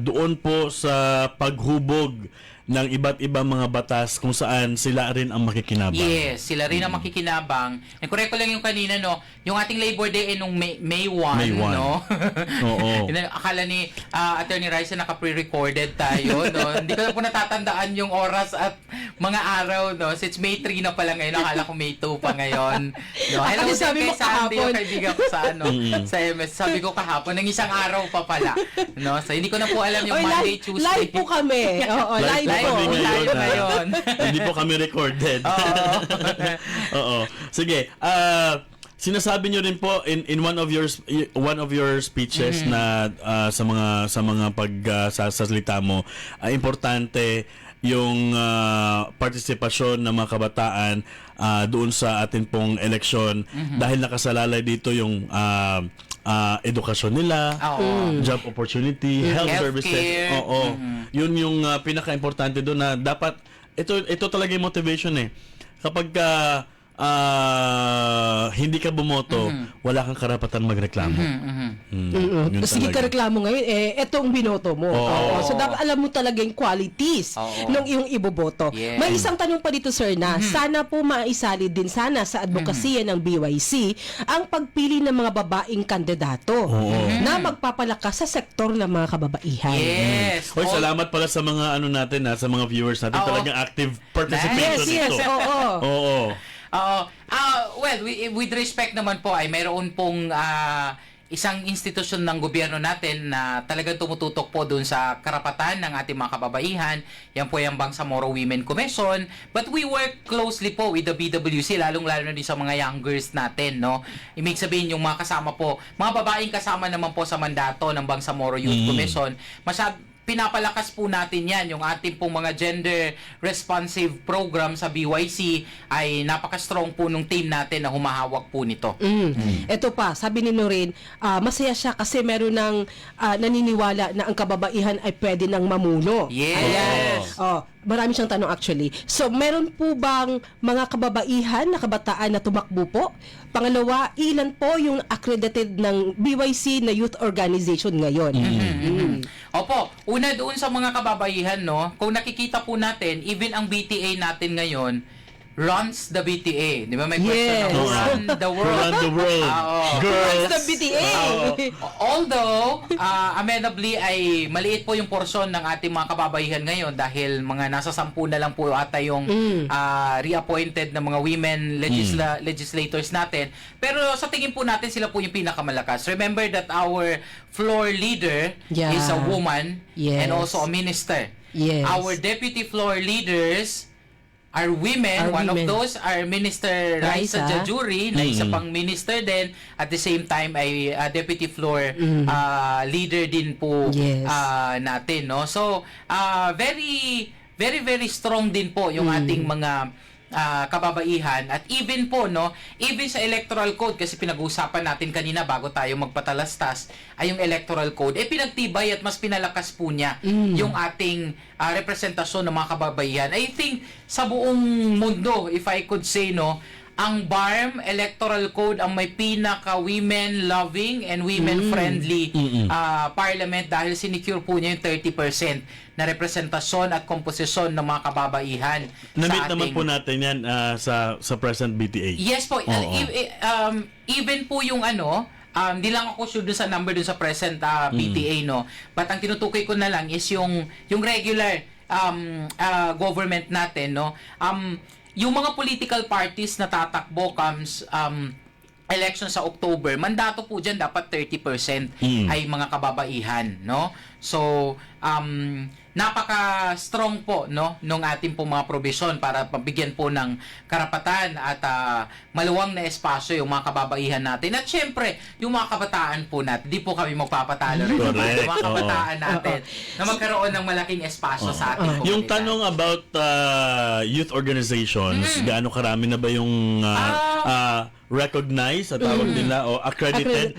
doon po sa paghubog ng iba't ibang mga batas kung saan sila rin ang makikinabang.
Yes, sila rin ang makikinabang. Correct ko lang yung kanina, no? Yung ating Labor Day ay nung May 1, no?
Oo.
Akala ni Attorney Raisa naka-pre-recorded tayo, no? Hindi ko na po natatandaan yung oras at mga araw, no? Since May 3 na pala ngayon, akala ko May 2 pa ngayon. No? Hello,
Sabi mo
kay Sandy, yung
kahapon.
kaibigan ko sa, sa MS. Sabi ko kahapon, ng isang araw pa pala. No? So, hindi ko na po alam yung
Oy,
Monday, Tuesday.
live po kami. Oo, live po.
kami ngayon,
Live ngayon.
Hindi po kami recorded. Oo. Sige. Sinasabi niyo rin po in one of your speeches na sa mga pagsasalita mo, importante yung partisipasyon ng mga kabataan doon sa atin pong eleksyon dahil nakasalalay dito yung edukasyon nila, job opportunity, health services. Oo. Yun yung pinaka-importante doon na dapat ito talaga yung motivation kapag hindi ka bumoto, wala kang karapatan magreklamo.
Sige ka reklamo ngayon, etong binoto mo. So dapat alam mo talaga yung qualities ng iyong iboboto.
Yes.
May isang tanong pa dito, sir, na sana po maisali din sana sa advokasya ng BYC ang pagpili ng mga babaeng kandidato na magpapalakas sa sektor ng mga kababaihan.
Yes.
Hoy, salamat pala sa mga natin sa mga viewers natin, talagang active participation
Yes,
ito.
oo.
Well, with respect naman po ay mayroon pong isang institusyon ng gobyerno natin na talagang tumututok po dun sa karapatan ng ating mga kababaihan. Yan po yung Bangsamoro Women Commission. But we work closely po with the BWC, lalong-lalo na din sa mga young girls natin, no? Ibig sabihin yung mga kasama po, mga babaeng kasama naman po sa mandato ng Bangsamoro Youth Commission, pinapalakas po natin yan. Yung ating pong mga gender responsive program sa BYC ay napaka-strong po nung team natin na humahawak po nito.
Ito pa, sabi ni Noreen, masaya siya kasi meron ng naniniwala na ang kababaihan ay pwede nang mamuno.
Yes.
Ayan. Marami siyang tanong actually. So, meron po bang mga kababaihan na kabataan na tumakbo po? Pangalawa, ilan po yung accredited ng BYC na youth organization ngayon?
Opo, una doon sa mga kababaihan, no? Kung nakikita po natin, even ang BTA natin ngayon, runs the BTA. Di ba may question na run the world?
Run the world. Girls.
The BTA.
Although, amenably ay maliit po yung porsyon ng ating mga kababaihan ngayon dahil mga nasa 10 na lang po ata yung reappointed na mga women legislators natin. Pero sa tingin po natin, sila po yung pinakamalakas. Remember that our floor leader is a woman and also a minister.
Yes.
Our deputy floor leaders are women. One of those are Minister Raisa Jajuri, na isa pang minister din. At the same time ay deputy floor leader din po natin, no? So, very very very strong din po yung ating mga kababaihan. At even po, no, even sa electoral code, kasi pinag-uusapan natin kanina bago tayo magpatalastas, ay yung electoral code, pinagtibay at mas pinalakas po niya yung ating representasyon ng mga kababaihan. I think sa buong mundo, if I could say, no, ang BARM Electoral Code ang may pinaka women-loving and women-friendly parliament dahil sinecure po niya yung 30% na representasyon at komposisyon ng mga kababaihan.
Na-meet
sa
naman
ating-
po natin yan sa present BTA.
Yes po.
Oo.
Even po yung di lang ako sure dun sa number dun sa present PTA, no? But ang tinutukoy ko na lang is yung regular government natin, no? Yung mga political parties na tatakbo comes election sa October, mandato po dyan dapat 30% ay mga kababaihan, no? So, napaka-strong po, no, nung ating po mga probisyon para pabigyan po ng karapatan at maluwang na espasyo yung mga kababaihan natin. At syempre, yung mga kabataan po natin, di po kami magpapatalo rin.
Correct.
Yung mga kabataan natin na magkaroon ng malaking espasyo sa ating komunidad.
Yung tanong about youth organizations, gaano karami na ba yung recognized at tawag nila o accredited?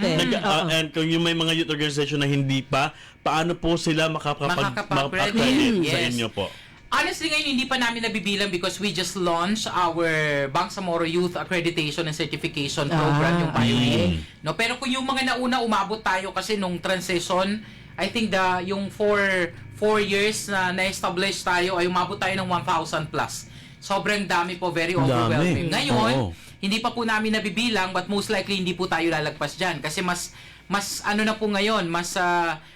And kung yung may mga youth organization na hindi pa, paano po sila makakapag-accredit sa inyo po?
Honestly, ngayon hindi pa namin nabibilang because we just launched our Bangsamoro Youth Accreditation and Certification Program, yung Pioneer. No, pero kung yung mga nauna umabot tayo kasi nung transition, I think yung 4 years na na-establish tayo ay umabot tayo ng 1,000 plus. Sobrang dami po, very overwhelming. Ngayon, hindi pa po namin nabibilang but most likely hindi po tayo lalagpas dyan kasi mas na po ngayon, mas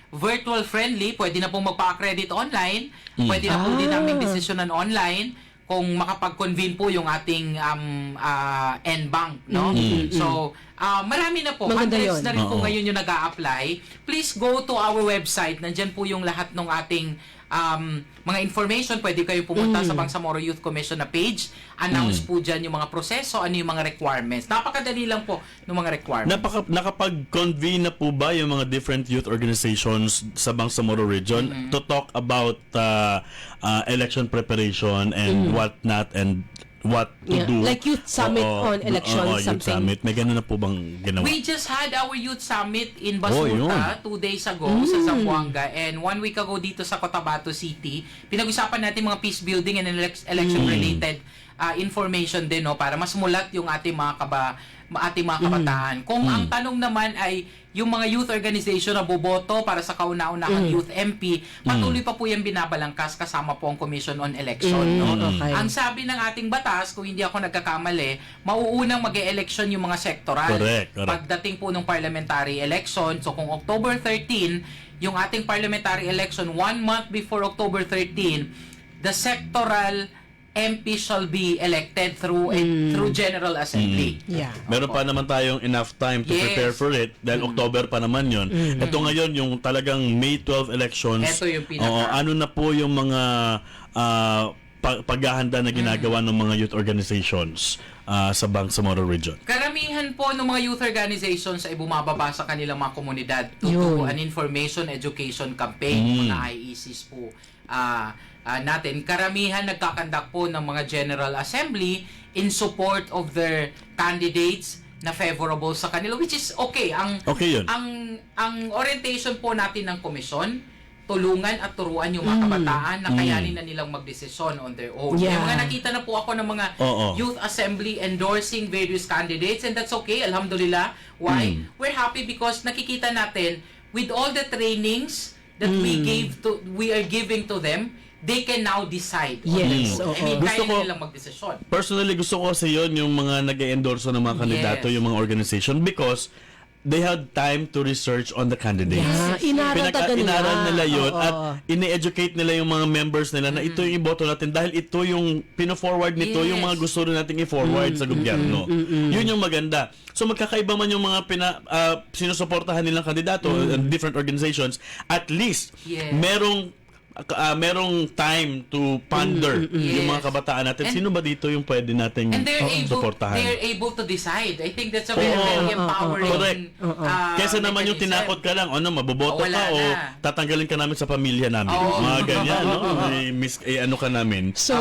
virtual friendly, pwede na pong magpa-accredit online, pwede na po din namin desisyonan online kung makapag-convene po yung ating NBank, no? So, marami na po. Hundreds na rin po ngayon yung nag-a-apply. Please go to our website. Nandyan po yung lahat ng ating mga information. Pwede kayo pumunta sa Bangsamoro Youth Commission na page. Announce po dyan yung mga proseso, ano yung mga requirements. Napakadali lang po ng mga requirements.
Nakapag-convene na po ba yung mga different youth organizations sa Bangsamoro region to talk about election preparation and what not and what to do?
Like Youth Summit on elections,
Youth Summit. May ganun na po bang ginawa?
We just had our youth summit in Basurta 2 days ago sa Zamboanga, and 1 week ago dito sa Cotabato City. Pinag-usapan natin mga peace building and election-related information din, no, para mas mulat yung ating mga kabataan. Kung ang tanong naman ay yung mga youth organization na boboto para sa kauna-unahang youth MP, patuloy pa po yung binabalangkas kasama po ang Commission on Election. No?
Okay.
Ang sabi ng ating batas, kung hindi ako nagkakamali, mauunang mag-e-election yung mga sektoral.
Correct.
Pagdating po ng parliamentary election, so kung October 13, yung ating parliamentary election, 1 month before October 13, the sectoral MP shall be elected through General Assembly.
Yeah.
Meron pa naman tayong enough time to prepare for it dahil October pa naman yon. Ito ngayon yung talagang May 12 elections.
Ito yung pinaka.
Ano na po yung mga paghahanda na ginagawa ng mga youth organizations sa Bangsamoro region?
Karamihan po ng mga youth organizations ay bumababa sa kanilang mga komunidad to do an information education campaign, mga IECs po natin. Karamihan nagkakandak po ng mga General Assembly in support of their candidates na favorable sa kanila, which is okay.
Okay yun.
Ang orientation po natin ng komisyon, tulungan at turuan yung mga kabataan na kayanin na nilang magdesisyon on their own.
Yeah.
May mga nakita na po ako ng mga youth assembly endorsing various candidates, and that's okay, alhamdulillah. Why? We're happy because nakikita natin with all the trainings that we are giving to them, they can now decide.
Yes.
I mean, kaya na nilang magdesisyon.
Personally, gusto ko kasi yun yung mga nag-endorso ng mga kandidato, yung mga organization, because they had time to research on the candidates. Inaral nila yun at ini-educate nila yung mga members nila na ito yung iboto natin dahil ito yung pino-forward nito, yung mga gusto rin nating i-forward sa gobyerno. Yun yung maganda. So magkakaiba man yung mga sinusuportahan nilang kandidato, different organizations, at least merong time to ponder yung mga kabataan natin. Sino ba dito yung pwede nating suportahan?
They're able to decide. I think that's a very, very empowering.
Correct. Kesa naman yung tinakot ka lang, maboboto ka o tatanggalin ka namin sa pamilya namin. Mga ganyan, no? Ano ka namin.
So,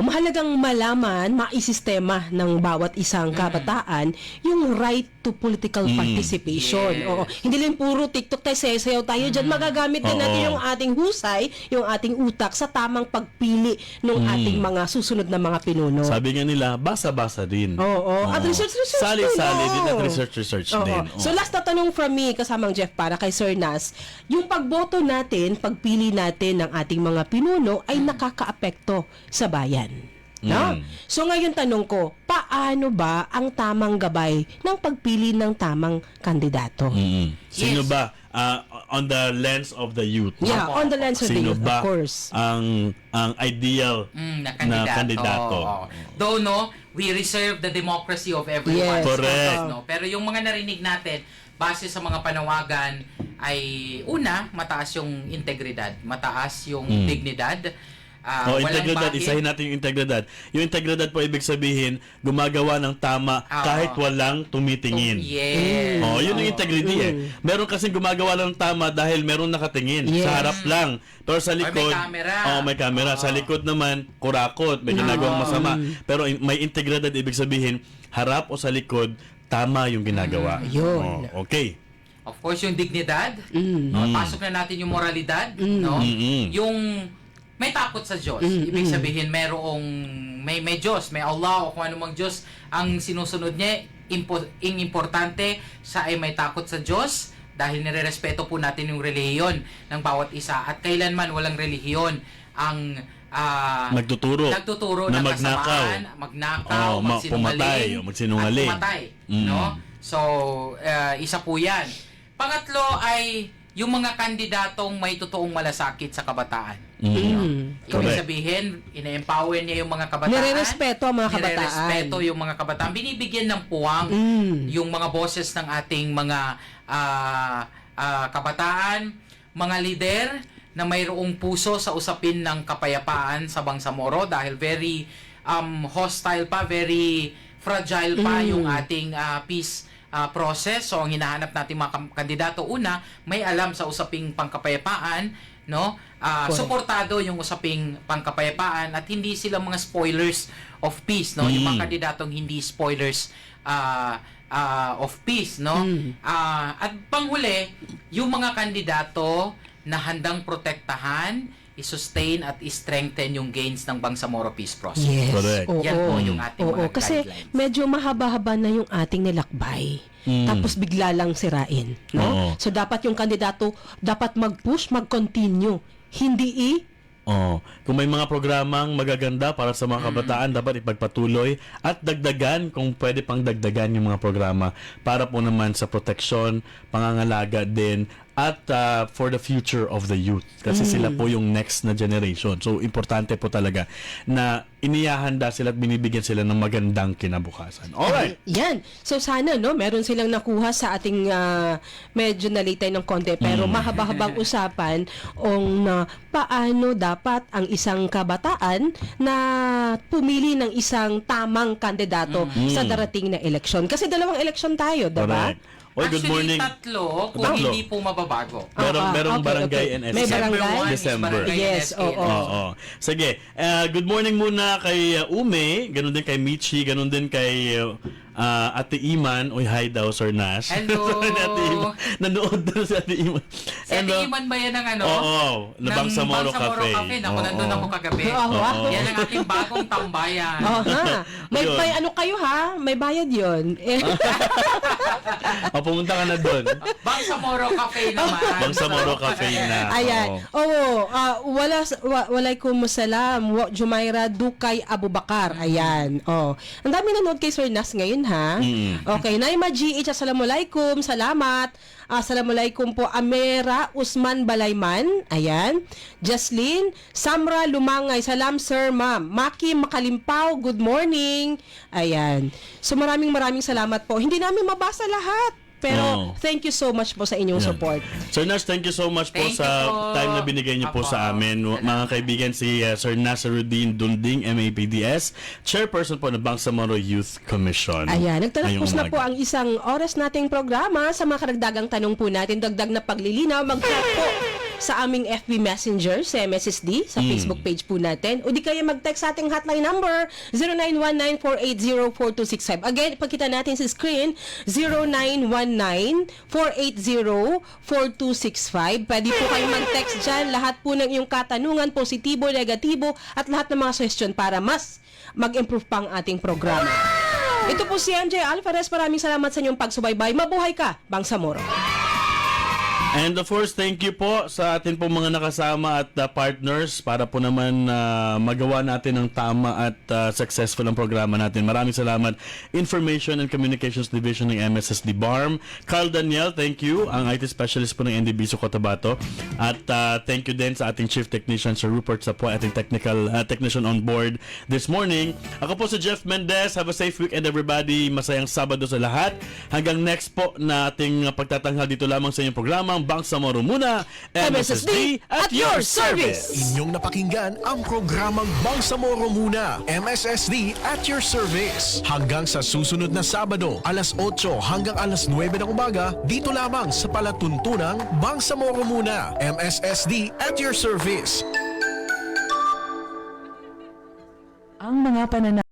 mahalagang malaman, maisistema ng bawat isang kabataan yung right to political participation. Hindi lang puro TikTok tayo, sayaw tayo dyan. Magagamit din natin yung ating husay gabay yung ating utak sa tamang pagpili ng ating mga susunod na mga pinuno.
Sabi nga nila, basa-basa din.
Oo. At research
Sali-sali
din.
din at
Oo.
research
Oo.
din.
So last na tanong from me, kasamang Jeff para kay Sir Nas, yung pagboto natin, pagpili natin ng ating mga pinuno ay nakakaapekto sa bayan. No? So ngayon tanong ko, paano ba ang tamang gabay ng pagpili ng tamang kandidato?
Sino
Yes.
ba on the lens of the youth?
Yeah, on the lens of the
Sino
youth,
ba
of course.
ang ideal
na kandidato. Oo. Though no, we reserve the democracy of everyone.
Yes.
Correct.
No? Pero yung mga narinig natin, base sa mga panawagan, ay una, mataas yung integridad, mataas yung dignidad.
Integridad, isahin natin yung integridad. Yung integridad po ibig sabihin, gumagawa ng tama kahit walang tumitingin.
Yes.
Yun yung integrity Meron kasing gumagawa ng tama dahil meron nakatingin.
Yes.
Sa harap lang. Pero sa likod,
may camera.
May camera. Sa likod naman, kurakot, may ginagawang masama. Pero may integridad ibig sabihin, harap o sa likod, tama yung ginagawa.
Yun.
Okay.
Of course, yung dignidad. Pasok na natin yung moralidad. No? Yung may takot sa Diyos. Ibig sabihin, may Diyos, may Allah o kung anumang Diyos ang sinusunod niya. Importante sa ay may takot sa Diyos dahil nirerespeto po natin yung relihiyon ng bawat isa. At kailanman walang relihiyon ang
nagtuturo
na
magnakaw,
magsinungaling,
magsinungaling.
at pumatay. No? So, isa po yan. Pangatlo ay yung mga kandidatong may totoong malasakit sa kabataan. Ibig sabihin, ina-empower niya yung mga kabataan.
Nirerespeto ang mga kabataan.
Nirerespeto yung mga kabataan. Binibigyan ng puwang yung mga boses ng ating mga kabataan, mga lider na mayroong puso sa usapin ng kapayapaan sa Bangsamoro dahil very hostile pa, very fragile pa yung ating peace process. So ang hinahanap natin mga kandidato, una, may alam sa usaping pangkapayapaan, no? Suportado yung usaping pangkapayapaan at hindi sila mga spoilers of peace, no? Yung mga kandidatong hindi spoilers of peace, no? At panghuli, yung mga kandidato na handang protektahan, i-sustain at i-strengthen yung gains ng Bangsamoro peace process.
Yes.
Correct.
Yan po yung ating mga
Kasi
guidelines.
medyo mahaba-haba na yung ating nilakbay. Tapos bigla lang sirain. No? So dapat yung kandidato, dapat mag-push, mag-continue. Hindi
Kung may mga programang magaganda para sa mga kabataan, dapat ipagpatuloy at dagdagan kung pwede pang dagdagan yung mga programa para po naman sa proteksyon, pangangalaga din at for the future of the youth. Kasi sila po yung next na generation. So, importante po talaga na inihahanda sila at binibigyan sila ng magandang kinabukasan. Alright!
Yan. So sana meron silang nakuha sa ating medyo nalitay ng konti pero mahaba-habang usapan na paano dapat ang isang kabataan na pumili ng isang tamang kandidato sa darating na eleksyon. Kasi dalawang eleksyon tayo, diba?
Correct. Oy, good morning.
Actually, kung
Tatlo.
hindi po mababago.
Merong barangay and
May
SK.
barangay?
December.
Yes, oo.
Sige. Good morning muna kay Ume, ganun din kay Michi, ganun din kay Ate Iman. Uy, hi daw, Sir Nash.
Hello.
Ate Iman. Nanood daw si Ate Iman.
Si Ate Iman ba yan ng
ng Bangsamoro Cafe.
Naku, nandun ako kagabi. Yan ang ating bagong tambayan.
May ano kayo ha? May bayad yun.
Pumunta ka na doon.
Bangsamoro Cafe naman.
Bangsamoro Cafe na.
Ayan. Waalaikumsalam. Jumaira Dukay Abubakar. Ayan. Ang dami nanood kay Sir Nas ngayon ha. Okay. Naima GH, assalamualaikum. Salamat. Assalamualaikum po. Amera Usman Balayman. Ayan. Jaslyn Samra Lumangay. Salam sir, ma'am. Maki Makalimpaw. Good morning. Ayan. So maraming salamat po. Hindi namin mabasa lahat. Pero thank you so much po sa inyong support.
Sir Nas, thank you so much po sa time na binigay niyo po sa amin. Mga kaibigan, si Sir Nasaruddin Dunding, MAPDS, Chairperson po ng Bangsamoro Youth Commission.
Ayan, nagtatapos na po ang isang oras nating programa. Sa mga karagdagang tanong po natin, dagdag na paglilinaw, mag-chat po sa aming FB Messenger sa MSSD, sa Facebook page po natin. O di kaya mag-text sa ating hotline number 0919-480-4265. Again, ipakita natin sa screen 0919-480-4265. Pwede po kayong mag-text dyan. Lahat po ng iyong katanungan, positibo, negatibo, at lahat ng mga suggestion para mas mag-improve pang ating programa. Ito po si MJ Alvarez. Maraming salamat sa inyong pagsubaybay. Mabuhay ka, Bangsamoro.
And of course, thank you po sa atin po mga nakasama at partners para po naman magawa natin ng tama at successful ang programa natin. Maraming salamat. Information and Communications Division ng MSSD BARM. Carl Daniel, thank you. Ang IT Specialist po ng NDB Cotabato. At thank you din sa ating Chief Technician, Sir Rupert Sapoy, ating technician on board this morning. Ako po si Jeff Mendez. Have a safe weekend everybody. Masayang Sabado sa lahat. Hanggang next po na ating pagtatanghal dito lamang sa inyong programa. Bangsamoro muna, MSSD at your service.
Inyong napakinggan ang programang Bangsamoro Muna, MSSD at your service. Hanggang sa susunod na Sabado, alas 8 hanggang alas 9 ng umaga, dito lamang sa palatuntunang Bangsamoro Muna, MSSD at your service.
Ang mga